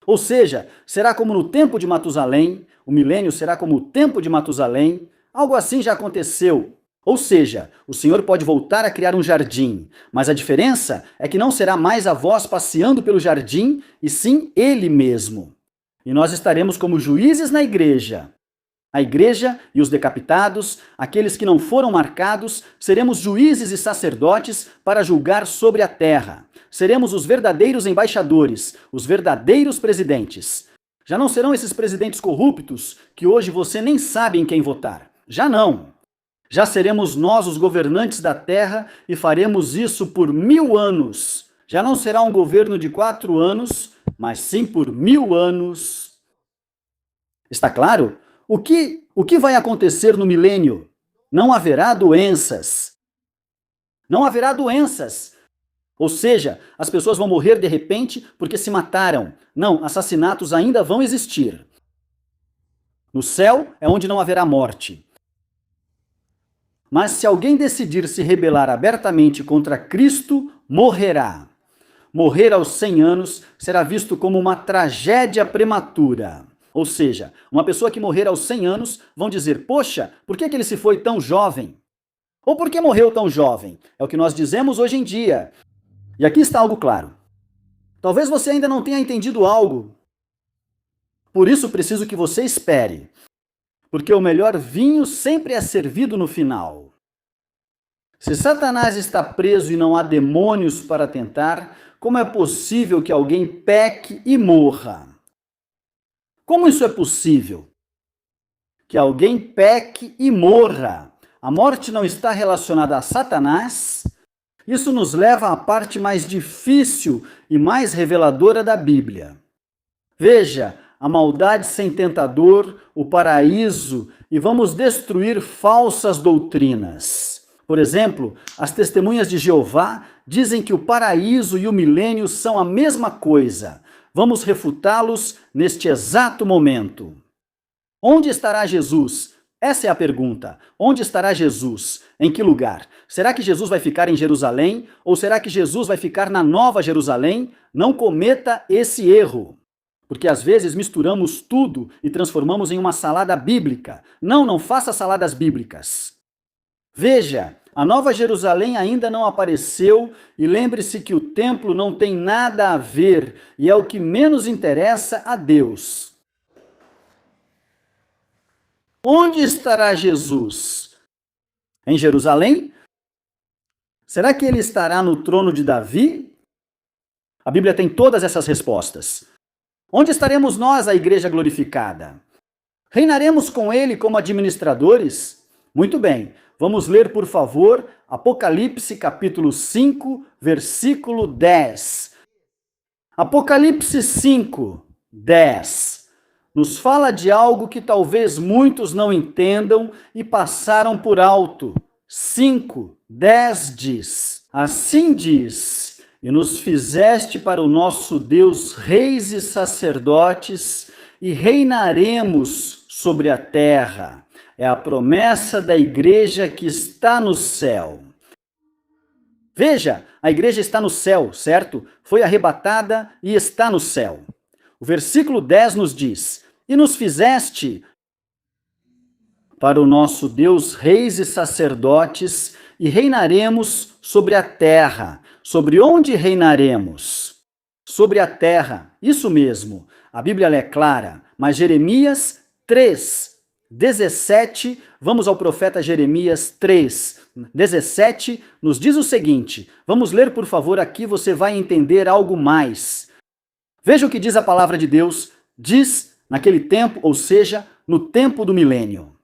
Speaker 2: Ou seja, será como no tempo de Matusalém, o milênio será como o tempo de Matusalém, algo assim já aconteceu. Ou seja, o Senhor pode voltar a criar um jardim, mas a diferença é que não será mais a voz passeando pelo jardim, e sim Ele mesmo. E nós estaremos como juízes na igreja. A igreja e os decapitados, aqueles que não foram marcados, seremos juízes e sacerdotes para julgar sobre a terra. Seremos os verdadeiros embaixadores, os verdadeiros presidentes. Já não serão esses presidentes corruptos que hoje você nem sabe em quem votar. Já não. Já seremos nós os governantes da terra e faremos isso por 1000 anos. Já não será um governo de 4 anos, mas sim por 1000 anos. Está claro? O que vai acontecer no milênio? Não haverá doenças. Não haverá doenças. Ou seja, as pessoas vão morrer de repente porque se mataram. Não, assassinatos ainda vão existir. No céu é onde não haverá morte. Mas se alguém decidir se rebelar abertamente contra Cristo, morrerá. Morrer aos 100 anos será visto como uma tragédia prematura. Ou seja, uma pessoa que morrer aos 100 anos vão dizer, poxa, por que ele se foi tão jovem? Ou por que morreu tão jovem? É o que nós dizemos hoje em dia. E aqui está algo claro. Talvez você ainda não tenha entendido algo. Por isso preciso que você espere. Porque o melhor vinho sempre é servido no final. Se Satanás está preso e não há demônios para tentar, como é possível que alguém peque e morra? Como isso é possível? Que alguém peque e morra. A morte não está relacionada a Satanás. Isso nos leva à parte mais difícil e mais reveladora da Bíblia. Veja, a maldade sem tentador, o paraíso, e vamos destruir falsas doutrinas. Por exemplo, as testemunhas de Jeová dizem que o paraíso e o milênio são a mesma coisa. Vamos refutá-los neste exato momento. Onde estará Jesus? Essa é a pergunta. Onde estará Jesus? Em que lugar? Será que Jesus vai ficar em Jerusalém? Ou será que Jesus vai ficar na Nova Jerusalém? Não cometa esse erro. Porque às vezes misturamos tudo e transformamos em uma salada bíblica. Não faça saladas bíblicas. Veja, A Nova Jerusalém ainda não apareceu e lembre-se que o templo não tem nada a ver e é o que menos interessa a Deus. Onde estará Jesus? Em Jerusalém? Será que ele estará no trono de Davi? A Bíblia tem todas essas respostas. Onde estaremos nós, a igreja glorificada? Reinaremos com ele como administradores? Muito bem, vamos ler, por favor, Apocalipse capítulo 5, versículo 10. Apocalipse 5, 10. Nos fala de algo que talvez muitos não entendam e passaram por alto. 5, 10 diz: Assim diz, e nos fizeste para o nosso Deus reis e sacerdotes, e reinaremos sobre a terra. É a promessa da igreja que está no céu. Veja, a igreja está no céu, certo? Foi arrebatada e está no céu. O versículo 10 nos diz: E nos fizeste para o nosso Deus reis e sacerdotes, e reinaremos sobre a terra. Sobre onde reinaremos? Sobre a terra, isso mesmo. A Bíblia é clara, mas Jeremias 3, 17, vamos ao profeta Jeremias 3, 17, nos diz o seguinte, vamos ler por favor aqui, você vai entender algo mais. Veja o que diz a palavra de Deus, diz naquele tempo, ou seja, no tempo do milênio.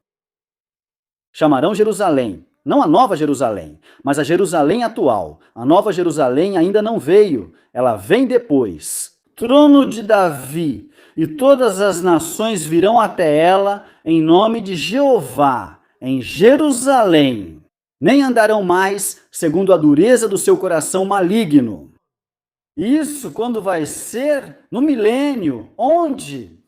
Speaker 2: Chamarão Jerusalém, não a Nova Jerusalém, mas a Jerusalém atual. A Nova Jerusalém ainda não veio, ela vem depois. Trono de Davi, e todas as nações virão até ela em nome de Jeová, em Jerusalém. Nem andarão mais segundo a dureza do seu coração maligno. Isso quando vai ser? No milênio. Onde?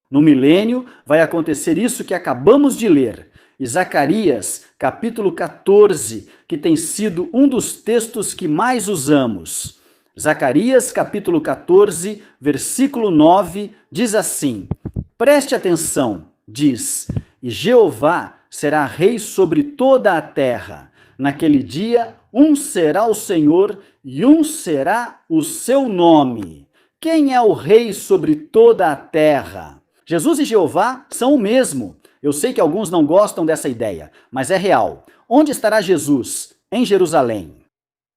Speaker 2: No milênio vai acontecer isso que acabamos de ler. E Zacarias, capítulo 14, que tem sido um dos textos que mais usamos. Zacarias, capítulo 14, versículo 9, diz assim, preste atenção, diz, e Jeová será rei sobre toda a terra. Naquele dia, um será o Senhor e um será o seu nome. Quem é o rei sobre toda a terra? Jesus e Jeová são o mesmo. Eu sei que alguns não gostam dessa ideia, mas é real. Onde estará Jesus? Em Jerusalém.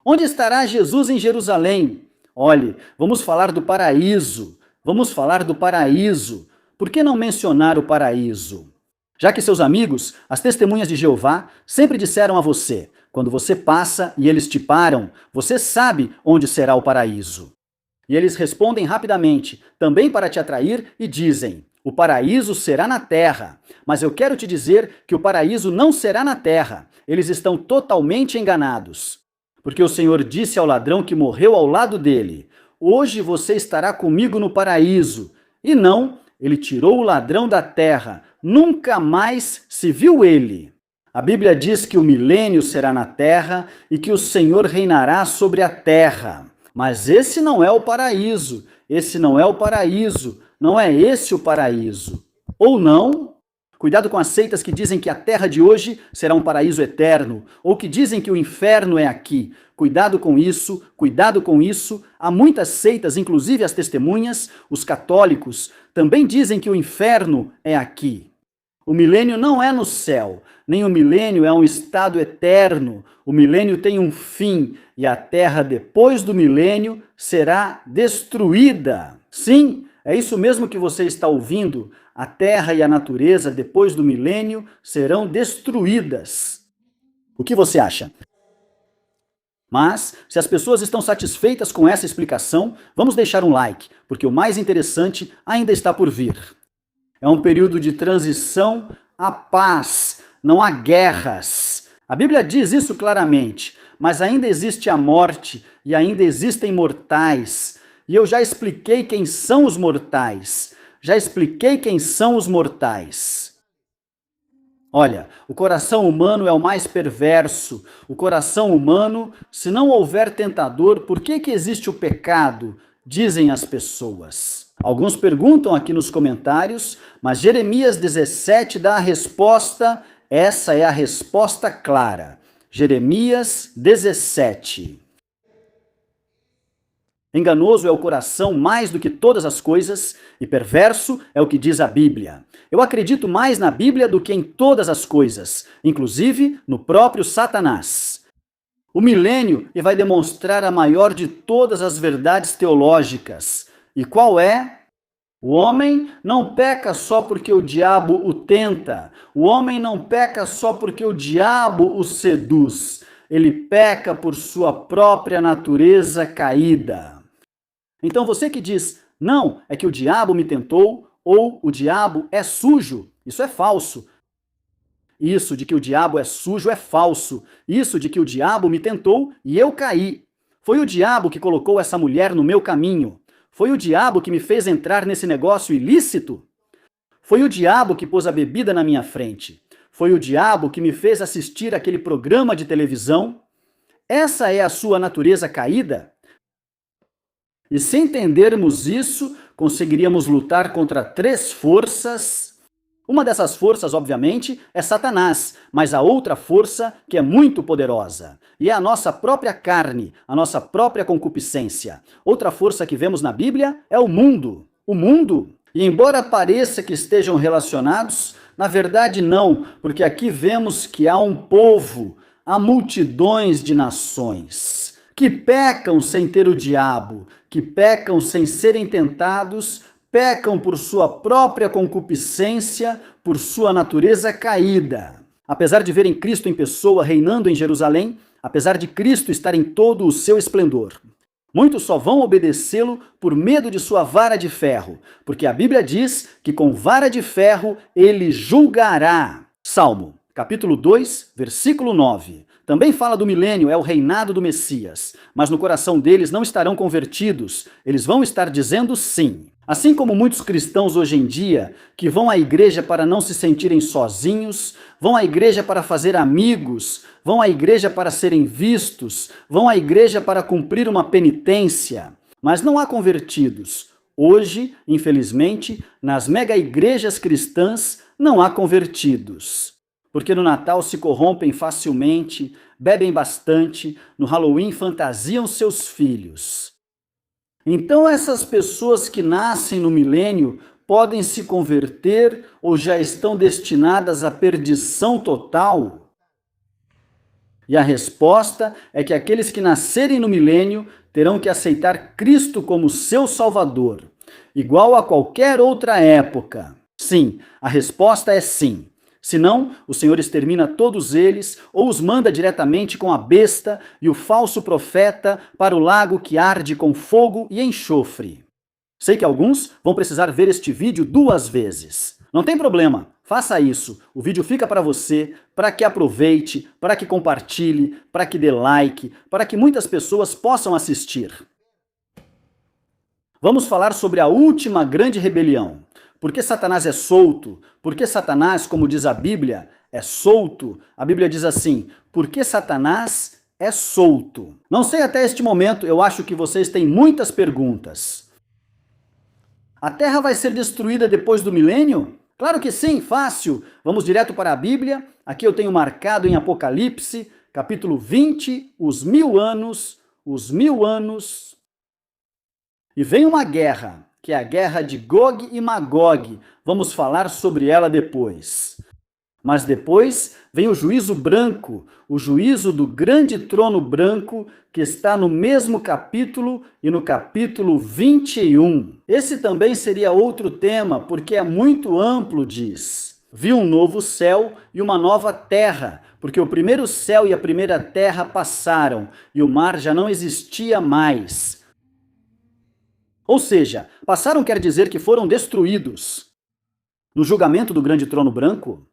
Speaker 2: Onde estará Jesus em Jerusalém? Olhe, vamos falar do paraíso. Vamos falar do paraíso. Por que não mencionar o paraíso? Já que seus amigos, as testemunhas de Jeová, sempre disseram a você, quando você passa e eles te param, você sabe onde será o paraíso. E eles respondem rapidamente, também para te atrair, e dizem, o paraíso será na terra. Mas eu quero te dizer que o paraíso não será na terra. Eles estão totalmente enganados. Porque o Senhor disse ao ladrão que morreu ao lado dele, hoje você estará comigo no paraíso. E não, ele tirou o ladrão da terra. Nunca mais se viu ele. A Bíblia diz que o milênio será na terra e que o Senhor reinará sobre a terra. Mas esse não é o paraíso. Esse não é o paraíso. Não é esse o paraíso. Ou não? Cuidado com as seitas que dizem que a terra de hoje será um paraíso eterno, ou que dizem que o inferno é aqui. Cuidado com isso, cuidado com isso. Há muitas seitas, inclusive as testemunhas, os católicos, também dizem que o inferno é aqui. O milênio não é no céu, nem o milênio é um estado eterno. O milênio tem um fim, e a terra depois do milênio será destruída. Sim, é isso mesmo que você está ouvindo. A terra e a natureza, depois do milênio, serão destruídas. O que você acha? Mas, se as pessoas estão satisfeitas com essa explicação, vamos deixar um like, porque o mais interessante ainda está por vir. É um período de transição à paz, não há guerras. A Bíblia diz isso claramente, mas ainda existe a morte e ainda existem mortais. E eu já expliquei quem são os mortais. Já expliquei quem são os mortais. Olha, o coração humano é o mais perverso. O coração humano, se não houver tentador, por que existe o pecado? Dizem as pessoas. Alguns perguntam aqui nos comentários, mas Jeremias 17 dá a resposta, essa é a resposta clara. Jeremias 17. Enganoso é o coração mais do que todas as coisas, e perverso é o que diz a Bíblia. Eu acredito mais na Bíblia do que em todas as coisas, inclusive no próprio Satanás. O milênio vai demonstrar a maior de todas as verdades teológicas. E qual é? O homem não peca só porque o diabo o tenta. O homem não peca só porque o diabo o seduz. Ele peca por sua própria natureza caída. Então você que diz, não, é que o diabo me tentou, ou o diabo é sujo, isso é falso. Isso de que o diabo é sujo é falso. Isso de que o diabo me tentou e eu caí. Foi o diabo que colocou essa mulher no meu caminho. Foi o diabo que me fez entrar nesse negócio ilícito. Foi o diabo que pôs a bebida na minha frente. Foi o diabo que me fez assistir aquele programa de televisão. Essa é a sua natureza caída? E se entendermos isso, conseguiríamos lutar contra 3 forças. Uma dessas forças, obviamente, é Satanás, mas a outra força que é muito poderosa, e é a nossa própria carne, a nossa própria concupiscência. Outra força que vemos na Bíblia é o mundo. O mundo. E embora pareça que estejam relacionados, na verdade não, porque aqui vemos que há um povo, há multidões de nações, que pecam sem ter o diabo, que pecam sem serem tentados, pecam por sua própria concupiscência, por sua natureza caída. Apesar de verem Cristo em pessoa reinando em Jerusalém, apesar de Cristo estar em todo o seu esplendor, muitos só vão obedecê-lo por medo de sua vara de ferro, porque a Bíblia diz que com vara de ferro ele julgará. Salmo, capítulo 2, versículo 9. Também fala do milênio, é o reinado do Messias, mas no coração deles não estarão convertidos, eles vão estar dizendo sim. Assim como muitos cristãos hoje em dia, que vão à igreja para não se sentirem sozinhos, vão à igreja para fazer amigos, vão à igreja para serem vistos, vão à igreja para cumprir uma penitência, mas não há convertidos. Hoje, infelizmente, nas mega igrejas cristãs não há convertidos. Porque no Natal se corrompem facilmente, bebem bastante, no Halloween fantasiam seus filhos. Então essas pessoas que nascem no milênio podem se converter ou já estão destinadas à perdição total? E a resposta é que aqueles que nascerem no milênio terão que aceitar Cristo como seu Salvador, igual a qualquer outra época. Sim, a resposta é sim. Senão, o Senhor extermina todos eles ou os manda diretamente com a besta e o falso profeta para o lago que arde com fogo e enxofre. Sei que alguns vão precisar ver este vídeo 2 vezes. Não tem problema, faça isso. O vídeo fica para você, para que aproveite, para que compartilhe, para que dê like, para que muitas pessoas possam assistir. Vamos falar sobre a última grande rebelião. Por que Satanás é solto? Por que Satanás, como diz a Bíblia, é solto? A Bíblia diz assim, por que Satanás é solto? Não sei até este momento, eu acho que vocês têm muitas perguntas. A Terra vai ser destruída depois do milênio? Claro que sim, fácil. Vamos direto para a Bíblia. Aqui eu tenho marcado em Apocalipse, capítulo 20, os 1000 anos, E vem uma guerra, que é a guerra de Gog e Magog. Vamos falar sobre ela depois. Mas depois vem o juízo branco, o juízo do grande trono branco, que está no mesmo capítulo e no capítulo 21. Esse também seria outro tema, porque é muito amplo, diz. Vi um novo céu e uma nova terra, porque o primeiro céu e a primeira terra passaram, e o mar já não existia mais. Ou seja, passaram quer dizer que foram destruídos. No julgamento do grande trono branco,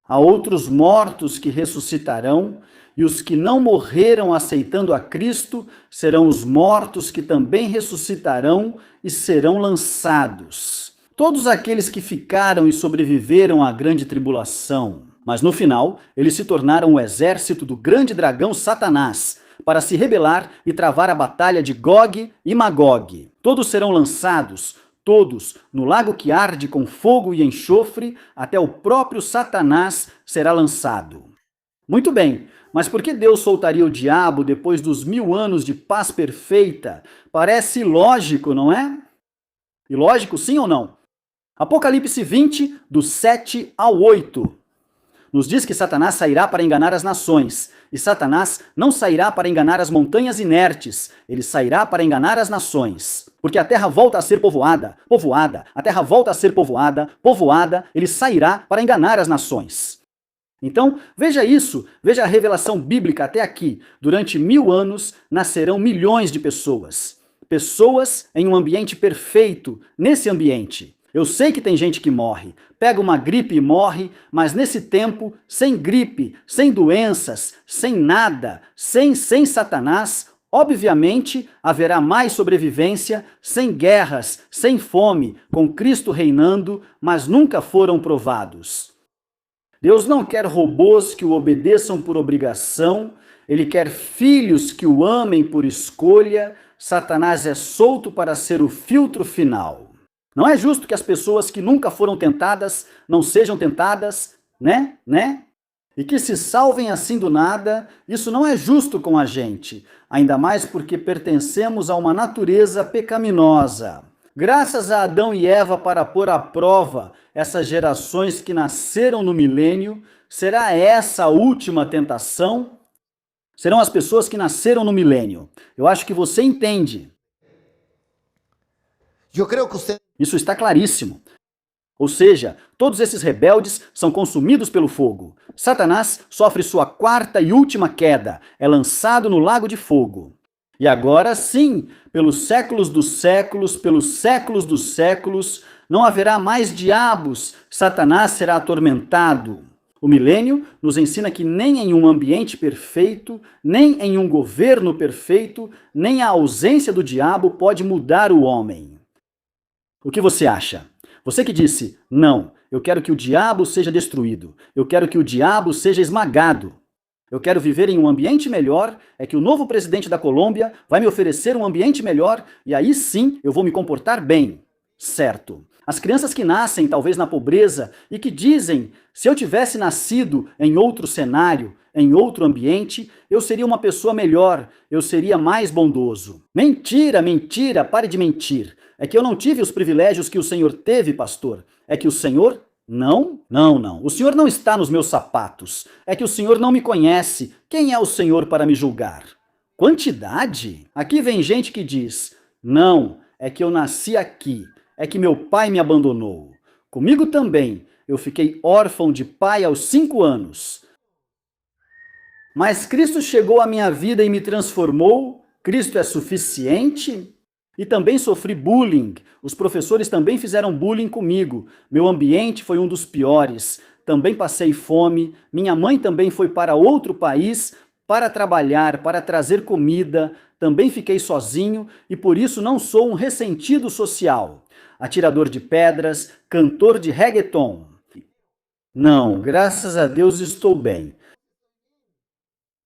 Speaker 2: há outros mortos que ressuscitarão, e os que não morreram aceitando a Cristo serão os mortos que também ressuscitarão e serão lançados. Todos aqueles que ficaram e sobreviveram à grande tribulação. Mas no final, eles se tornaram o exército do grande dragão Satanás, para se rebelar e travar a batalha de Gog e Magog. Todos serão lançados, todos, no lago que arde com fogo e enxofre, até o próprio Satanás será lançado. Muito bem, mas por que Deus soltaria o diabo depois dos 1000 anos de paz perfeita? Parece ilógico, não é? Ilógico, sim ou não? Apocalipse 20, do 7 ao 8. Nos diz que Satanás sairá para enganar as nações. E Satanás não sairá para enganar as montanhas inertes. Ele sairá para enganar as nações. Porque a terra volta a ser povoada, povoada. A terra volta a ser povoada, povoada. Ele sairá para enganar as nações. Então, veja isso. Veja a revelação bíblica até aqui. Durante 1000 anos, nascerão milhões de pessoas. Pessoas em um ambiente perfeito, nesse ambiente. Eu sei que tem gente que morre, pega uma gripe e morre, mas nesse tempo, sem gripe, sem doenças, sem nada, sem Satanás, obviamente haverá mais sobrevivência, sem guerras, sem fome, com Cristo reinando, mas nunca foram provados. Deus não quer robôs que o obedeçam por obrigação, Ele quer filhos que o amem por escolha. Satanás é solto para ser o filtro final. Não é justo que as pessoas que nunca foram tentadas não sejam tentadas, né? E que se salvem assim do nada. Isso não é justo com a gente, ainda mais porque pertencemos a uma natureza pecaminosa. Graças a Adão e Eva para pôr à prova essas gerações que nasceram no milênio, será essa a última tentação? Serão as pessoas que nasceram no milênio. Eu acho que você entende. Isso está claríssimo. Ou seja, todos esses rebeldes são consumidos pelo fogo. Satanás sofre sua 4ª e última queda, é lançado no lago de fogo. E agora sim, pelos séculos dos séculos, não haverá mais diabos, Satanás será atormentado. O milênio nos ensina que nem em um ambiente perfeito, nem em um governo perfeito, nem a ausência do diabo pode mudar o homem. O que você acha? Você que disse, não, eu quero que o diabo seja destruído, eu quero que o diabo seja esmagado. Eu quero viver em um ambiente melhor, é que o novo presidente da Colômbia vai me oferecer um ambiente melhor e aí sim eu vou me comportar bem. Certo. As crianças que nascem talvez na pobreza e que dizem, se eu tivesse nascido em outro cenário, em outro ambiente, eu seria uma pessoa melhor, eu seria mais bondoso. Mentira, mentira, pare de mentir. É que eu não tive os privilégios que o Senhor teve, pastor. É que o Senhor... Não. O Senhor não está nos meus sapatos. É que o Senhor não me conhece. Quem é o Senhor para me julgar? Quantidade? Aqui vem gente que diz, não, é que eu nasci aqui. É que meu pai me abandonou. Comigo também. Eu fiquei órfão de pai aos 5 anos. Mas Cristo chegou à minha vida e me transformou. Cristo é suficiente? E também sofri bullying. Os professores também fizeram bullying comigo. Meu ambiente foi um dos piores. Também passei fome. Minha mãe também foi para outro país para trabalhar, para trazer comida. Também fiquei sozinho e por isso não sou um ressentido social. Atirador de pedras, cantor de reggaeton. Não, graças a Deus estou bem.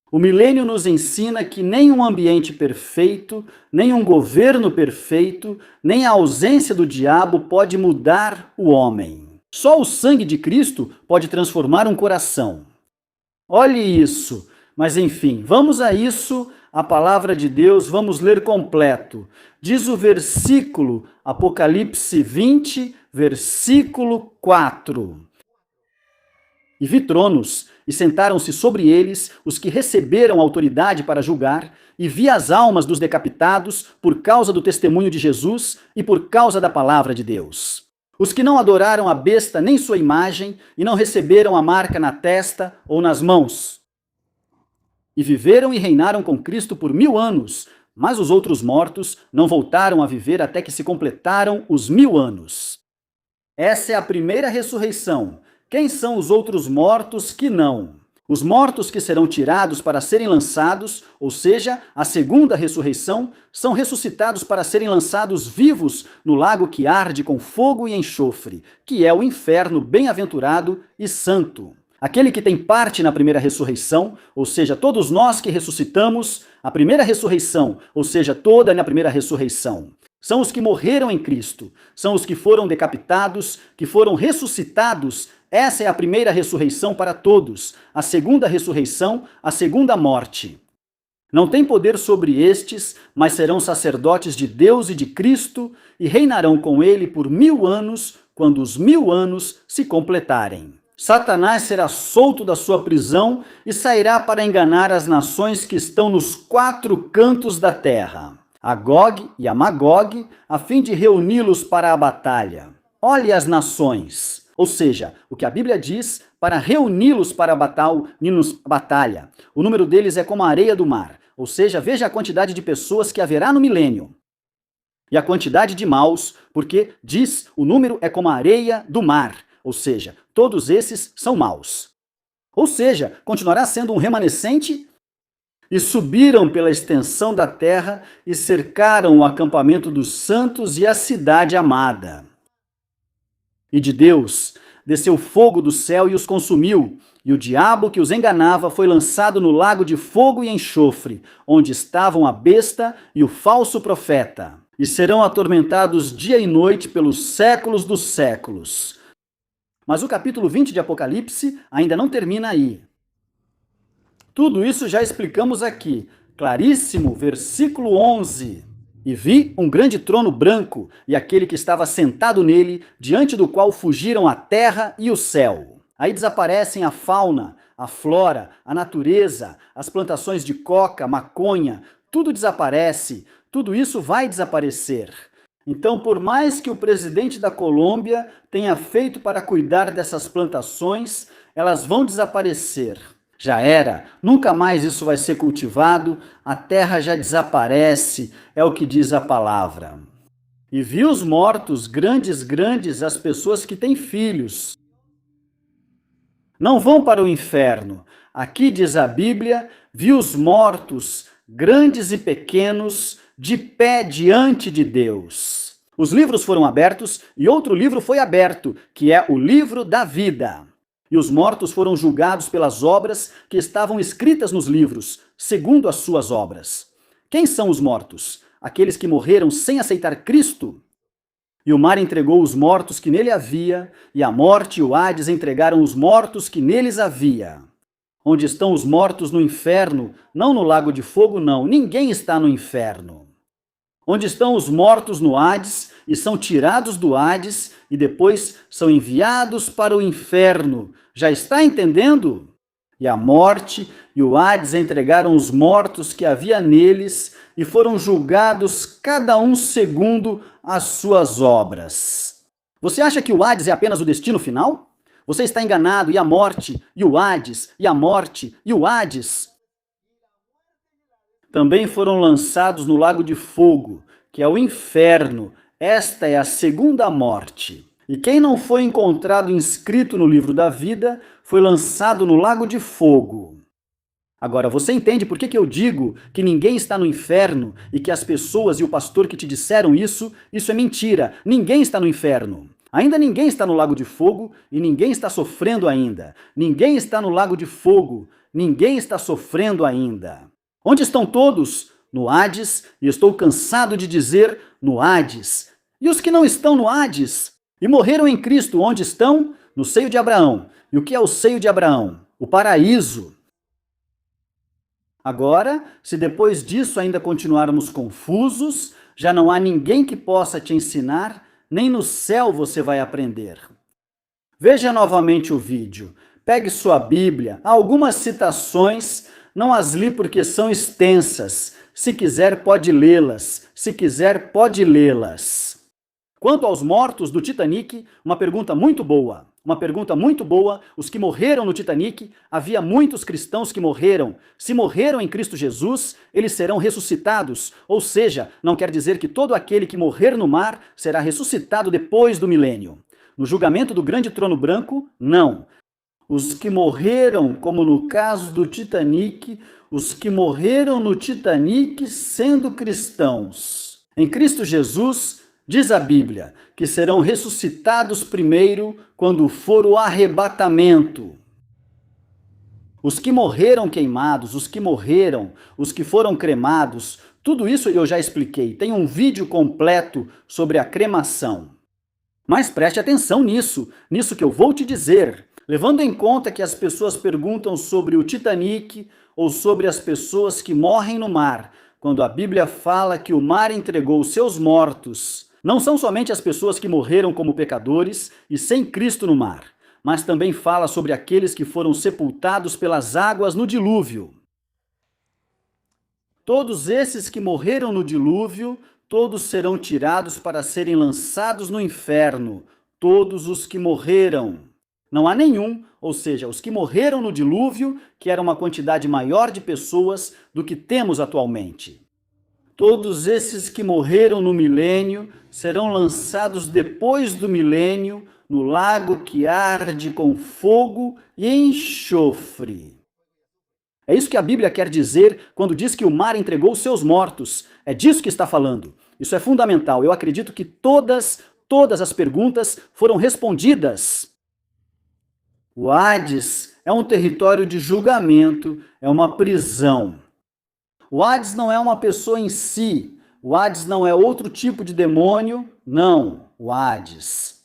Speaker 2: O milênio nos ensina que nem um ambiente perfeito, nem um governo perfeito, nem a ausência do diabo pode mudar o homem. Só o sangue de Cristo pode transformar um coração. Olhe isso. Mas enfim, vamos a isso, a palavra de Deus, vamos ler completo. Diz o versículo, Apocalipse 20, versículo 4. E vi tronos, e sentaram-se sobre eles os que receberam autoridade para julgar, e vi as almas dos decapitados por causa do testemunho de Jesus e por causa da palavra de Deus. Os que não adoraram a besta nem sua imagem, e não receberam a marca na testa ou nas mãos. E viveram e reinaram com Cristo por 1000 anos, mas os outros mortos não voltaram a viver até que se completaram os 1000 anos. Essa é a primeira ressurreição. Quem são os outros mortos que não? Os mortos que serão tirados para serem lançados, ou seja, a segunda ressurreição, são ressuscitados para serem lançados vivos no lago que arde com fogo e enxofre, que é o inferno bem-aventurado e santo. Aquele que tem parte na primeira ressurreição, ou seja, todos nós que ressuscitamos, a primeira ressurreição, ou seja, toda na primeira ressurreição. São os que morreram em Cristo, são os que foram decapitados, que foram ressuscitados. Essa é a primeira ressurreição para todos, a segunda ressurreição, a segunda morte. Não tem poder sobre estes, mas serão sacerdotes de Deus e de Cristo e reinarão com ele por 1000 anos, quando os 1000 anos se completarem. Satanás será solto da sua prisão e sairá para enganar as nações que estão nos 4 cantos da terra, a Gog e a Magog, a fim de reuni-los para a batalha. Olhe as nações, ou seja, o que a Bíblia diz para reuni-los para a batalha. O número deles é como a areia do mar, ou seja, veja a quantidade de pessoas que haverá no milênio. E a quantidade de maus, porque diz o número é como a areia do mar, ou seja, todos esses são maus. Ou seja, continuará sendo um remanescente. E subiram pela extensão da terra e cercaram o acampamento dos santos e a cidade amada. E de Deus desceu fogo do céu e os consumiu, e o diabo que os enganava foi lançado no lago de fogo e enxofre, onde estavam a besta e o falso profeta, e serão atormentados dia e noite pelos séculos dos séculos. Mas o capítulo 20 de Apocalipse ainda não termina aí. Tudo isso já explicamos aqui. Claríssimo, versículo 11. E vi um grande trono branco, e aquele que estava sentado nele, diante do qual fugiram a terra e o céu. Aí desaparecem a fauna, a flora, a natureza, as plantações de coca, maconha, tudo desaparece, tudo isso vai desaparecer. Então, por mais que o presidente da Colômbia tenha feito para cuidar dessas plantações, elas vão desaparecer. Já era, nunca mais isso vai ser cultivado, a terra já desaparece, é o que diz a palavra. E vi os mortos, grandes, as pessoas que têm filhos. Não vão para o inferno. Aqui diz a Bíblia, vi os mortos, grandes e pequenos, de pé diante de Deus. Os livros foram abertos e outro livro foi aberto, que é o livro da vida. E os mortos foram julgados pelas obras que estavam escritas nos livros, segundo as suas obras. Quem são os mortos? Aqueles que morreram sem aceitar Cristo? E o mar entregou os mortos que nele havia, e a morte e o Hades entregaram os mortos que neles havia. Onde estão os mortos no inferno? Não no lago de fogo, não. Ninguém está no inferno. Onde estão os mortos no Hades, e são tirados do Hades, e depois são enviados para o inferno. Já está entendendo? E a morte e o Hades entregaram os mortos que havia neles, e foram julgados cada um segundo as suas obras. Você acha que o Hades é apenas o destino final? Você está enganado, e a morte, e o Hades, e a morte, e o Hades também foram lançados no lago de fogo, que é o inferno. Esta é a segunda morte. E quem não foi encontrado inscrito no livro da vida, foi lançado no lago de fogo. Agora, você entende por que eu digo que ninguém está no inferno e que as pessoas e o pastor que te disseram isso é mentira. Ninguém está no inferno. Ainda ninguém está no lago de fogo e ninguém está sofrendo ainda. Ninguém está no lago de fogo, ninguém está sofrendo ainda. Onde estão todos? No Hades, e estou cansado de dizer no Hades. E os que não estão no Hades e morreram em Cristo, onde estão? No seio de Abraão. E o que é o seio de Abraão? O paraíso. Agora, se depois disso ainda continuarmos confusos, já não há ninguém que possa te ensinar, nem no céu você vai aprender. Veja novamente o vídeo. Pegue sua Bíblia. Há algumas citações, não as li porque são extensas. Se quiser, pode lê-las. Se quiser, pode lê-las. Quanto aos mortos do Titanic, uma pergunta muito boa. Uma pergunta muito boa. Os que morreram no Titanic, havia muitos cristãos que morreram. Se morreram em Cristo Jesus, eles serão ressuscitados. Ou seja, não quer dizer que todo aquele que morrer no mar será ressuscitado depois do milênio. No julgamento do grande trono branco, não. Os que morreram, como no caso do Titanic, os que morreram no Titanic sendo cristãos. Em Cristo Jesus, diz a Bíblia, que serão ressuscitados primeiro quando for o arrebatamento. Os que morreram queimados, os que morreram, os que foram cremados, Tudo isso eu já expliquei. Tem um vídeo completo sobre a cremação. Mas preste atenção nisso que eu vou te dizer. Levando em conta que as pessoas perguntam sobre o Titanic ou sobre as pessoas que morrem no mar, quando a Bíblia fala que o mar entregou os seus mortos, não são somente as pessoas que morreram como pecadores e sem Cristo no mar, mas também fala sobre aqueles que foram sepultados pelas águas no dilúvio. Todos esses que morreram no dilúvio, todos serão tirados para serem lançados no inferno. Todos os que morreram. Não há nenhum, ou seja, os que morreram no dilúvio, que era uma quantidade maior de pessoas do que temos atualmente. Todos esses que morreram no milênio serão lançados depois do milênio no lago que arde com fogo e enxofre. É isso que a Bíblia quer dizer quando diz que o mar entregou os seus mortos. É disso que está falando. Isso é fundamental. Eu acredito que todas as perguntas foram respondidas. O Hades é um território de julgamento, é uma prisão. O Hades não é uma pessoa em si. O Hades não é outro tipo de demônio. Não, o Hades.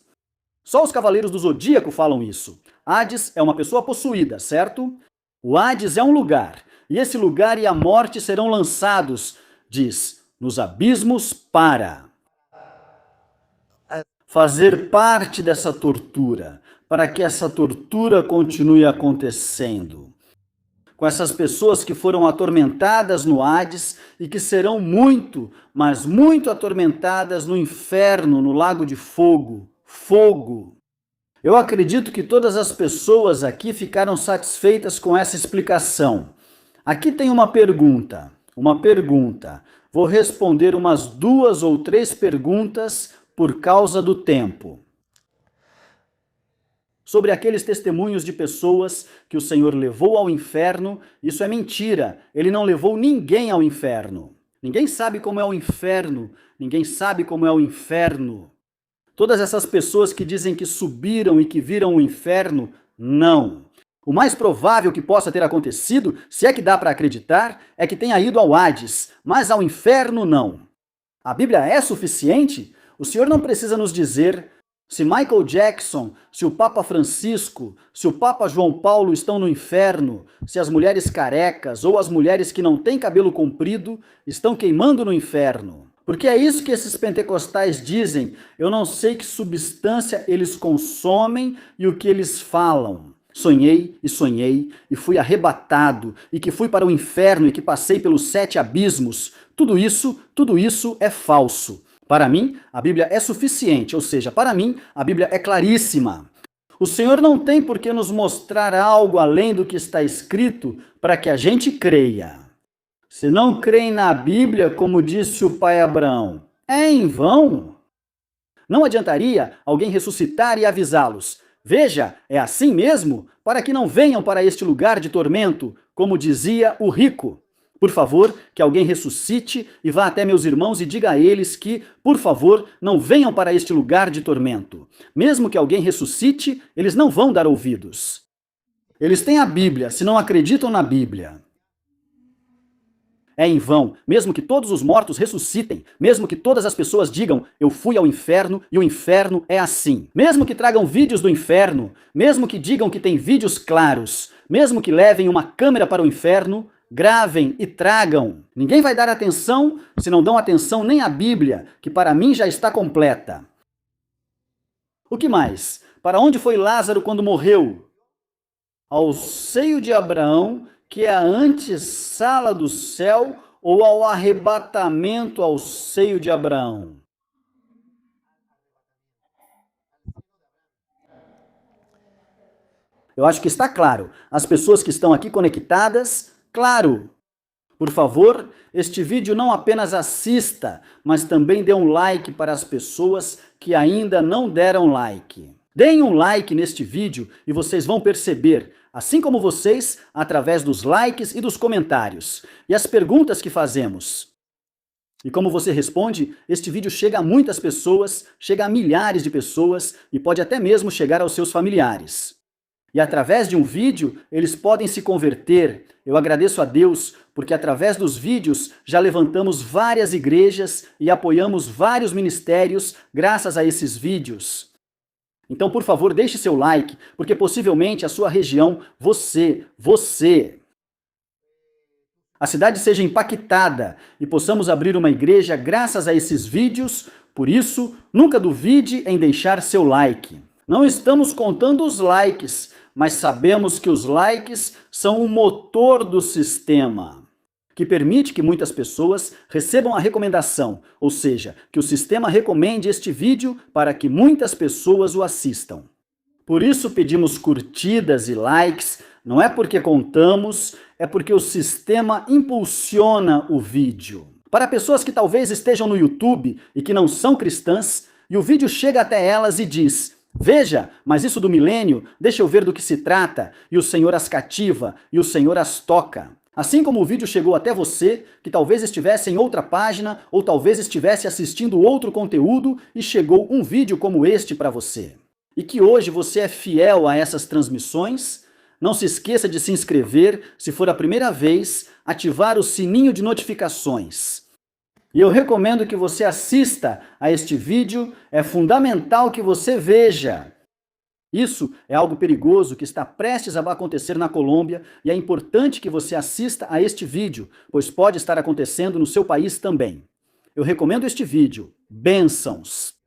Speaker 2: Só os cavaleiros do Zodíaco falam isso. Hades é uma pessoa possuída, certo? O Hades é um lugar, e esse lugar e a morte serão lançados, diz, nos abismos para fazer parte dessa tortura, para que essa tortura continue acontecendo. Com essas pessoas que foram atormentadas no Hades e que serão muito, mas muito atormentadas no inferno, no lago de fogo. Fogo. Eu acredito que todas as pessoas aqui ficaram satisfeitas com essa explicação. Aqui tem uma pergunta. Vou responder umas 2 ou 3 perguntas por causa do tempo. Sobre aqueles testemunhos de pessoas que o Senhor levou ao inferno, isso é mentira. Ele não levou ninguém ao inferno. Ninguém sabe como é o inferno. Ninguém sabe como é o inferno. Todas essas pessoas que dizem que subiram e que viram o inferno, não. O mais provável que possa ter acontecido, se é que dá para acreditar, é que tenha ido ao Hades, mas ao inferno não. A Bíblia é suficiente? O Senhor não precisa nos dizer se Michael Jackson, se o Papa Francisco, se o Papa João Paulo estão no inferno, se as mulheres carecas ou as mulheres que não têm cabelo comprido estão queimando no inferno. Porque é isso que esses pentecostais dizem. Eu não sei que substância eles consomem e o que eles falam. Sonhei e fui arrebatado e que fui para o inferno e que passei pelos 7 abismos. Tudo isso é falso. Para mim, a Bíblia é suficiente, ou seja, para mim, a Bíblia é claríssima. O Senhor não tem por que nos mostrar algo além do que está escrito para que a gente creia. Se não creem na Bíblia, como disse o pai Abraão, é em vão. Não adiantaria alguém ressuscitar e avisá-los. Veja, é assim mesmo, para que não venham para este lugar de tormento, como dizia o rico. Por favor, que alguém ressuscite e vá até meus irmãos e diga a eles que, por favor, não venham para este lugar de tormento. Mesmo que alguém ressuscite, eles não vão dar ouvidos. Eles têm a Bíblia, se não acreditam na Bíblia. É em vão, mesmo que todos os mortos ressuscitem, mesmo que todas as pessoas digam, eu fui ao inferno e o inferno é assim. Mesmo que tragam vídeos do inferno, mesmo que digam que tem vídeos claros, mesmo que levem uma câmera para o inferno, gravem e tragam. Ninguém vai dar atenção se não dão atenção nem à Bíblia, que para mim já está completa. O que mais? Para onde foi Lázaro quando morreu? Ao seio de Abraão, que é a antessala do céu, ou ao arrebatamento ao seio de Abraão? Eu acho que está claro. As pessoas que estão aqui conectadas, claro. Por favor, este vídeo não apenas assista, mas também dê um like para as pessoas que ainda não deram like. Deem um like neste vídeo e vocês vão perceber, assim como vocês, através dos likes e dos comentários, e as perguntas que fazemos. E como você responde, este vídeo chega a muitas pessoas, chega a milhares de pessoas e pode até mesmo chegar aos seus familiares. E através de um vídeo, eles podem se converter. Eu agradeço a Deus, porque através dos vídeos já levantamos várias igrejas e apoiamos vários ministérios graças a esses vídeos. Então, por favor, deixe seu like, porque possivelmente a sua região, a cidade seja impactada e possamos abrir uma igreja graças a esses vídeos. Por isso, nunca duvide em deixar seu like. Não estamos contando os likes, mas sabemos que os likes são o motor do sistema, que permite que muitas pessoas recebam a recomendação, ou seja, que o sistema recomende este vídeo para que muitas pessoas o assistam. Por isso pedimos curtidas e likes, não é porque contamos, é porque o sistema impulsiona o vídeo. Para pessoas que talvez estejam no YouTube e que não são cristãs, e o vídeo chega até elas e diz: veja, mas isso do milênio, deixa eu ver do que se trata, e o Senhor as cativa, e o Senhor as toca. Assim como o vídeo chegou até você, que talvez estivesse em outra página, ou talvez estivesse assistindo outro conteúdo, e chegou um vídeo como este para você. E que hoje você é fiel a essas transmissões. Não se esqueça de se inscrever, se for a primeira vez, ativar o sininho de notificações. E eu recomendo que você assista a este vídeo, é fundamental que você veja. Isso é algo perigoso que está prestes a acontecer na Colômbia e é importante que você assista a este vídeo, pois pode estar acontecendo no seu país também. Eu recomendo este vídeo. Bênçãos!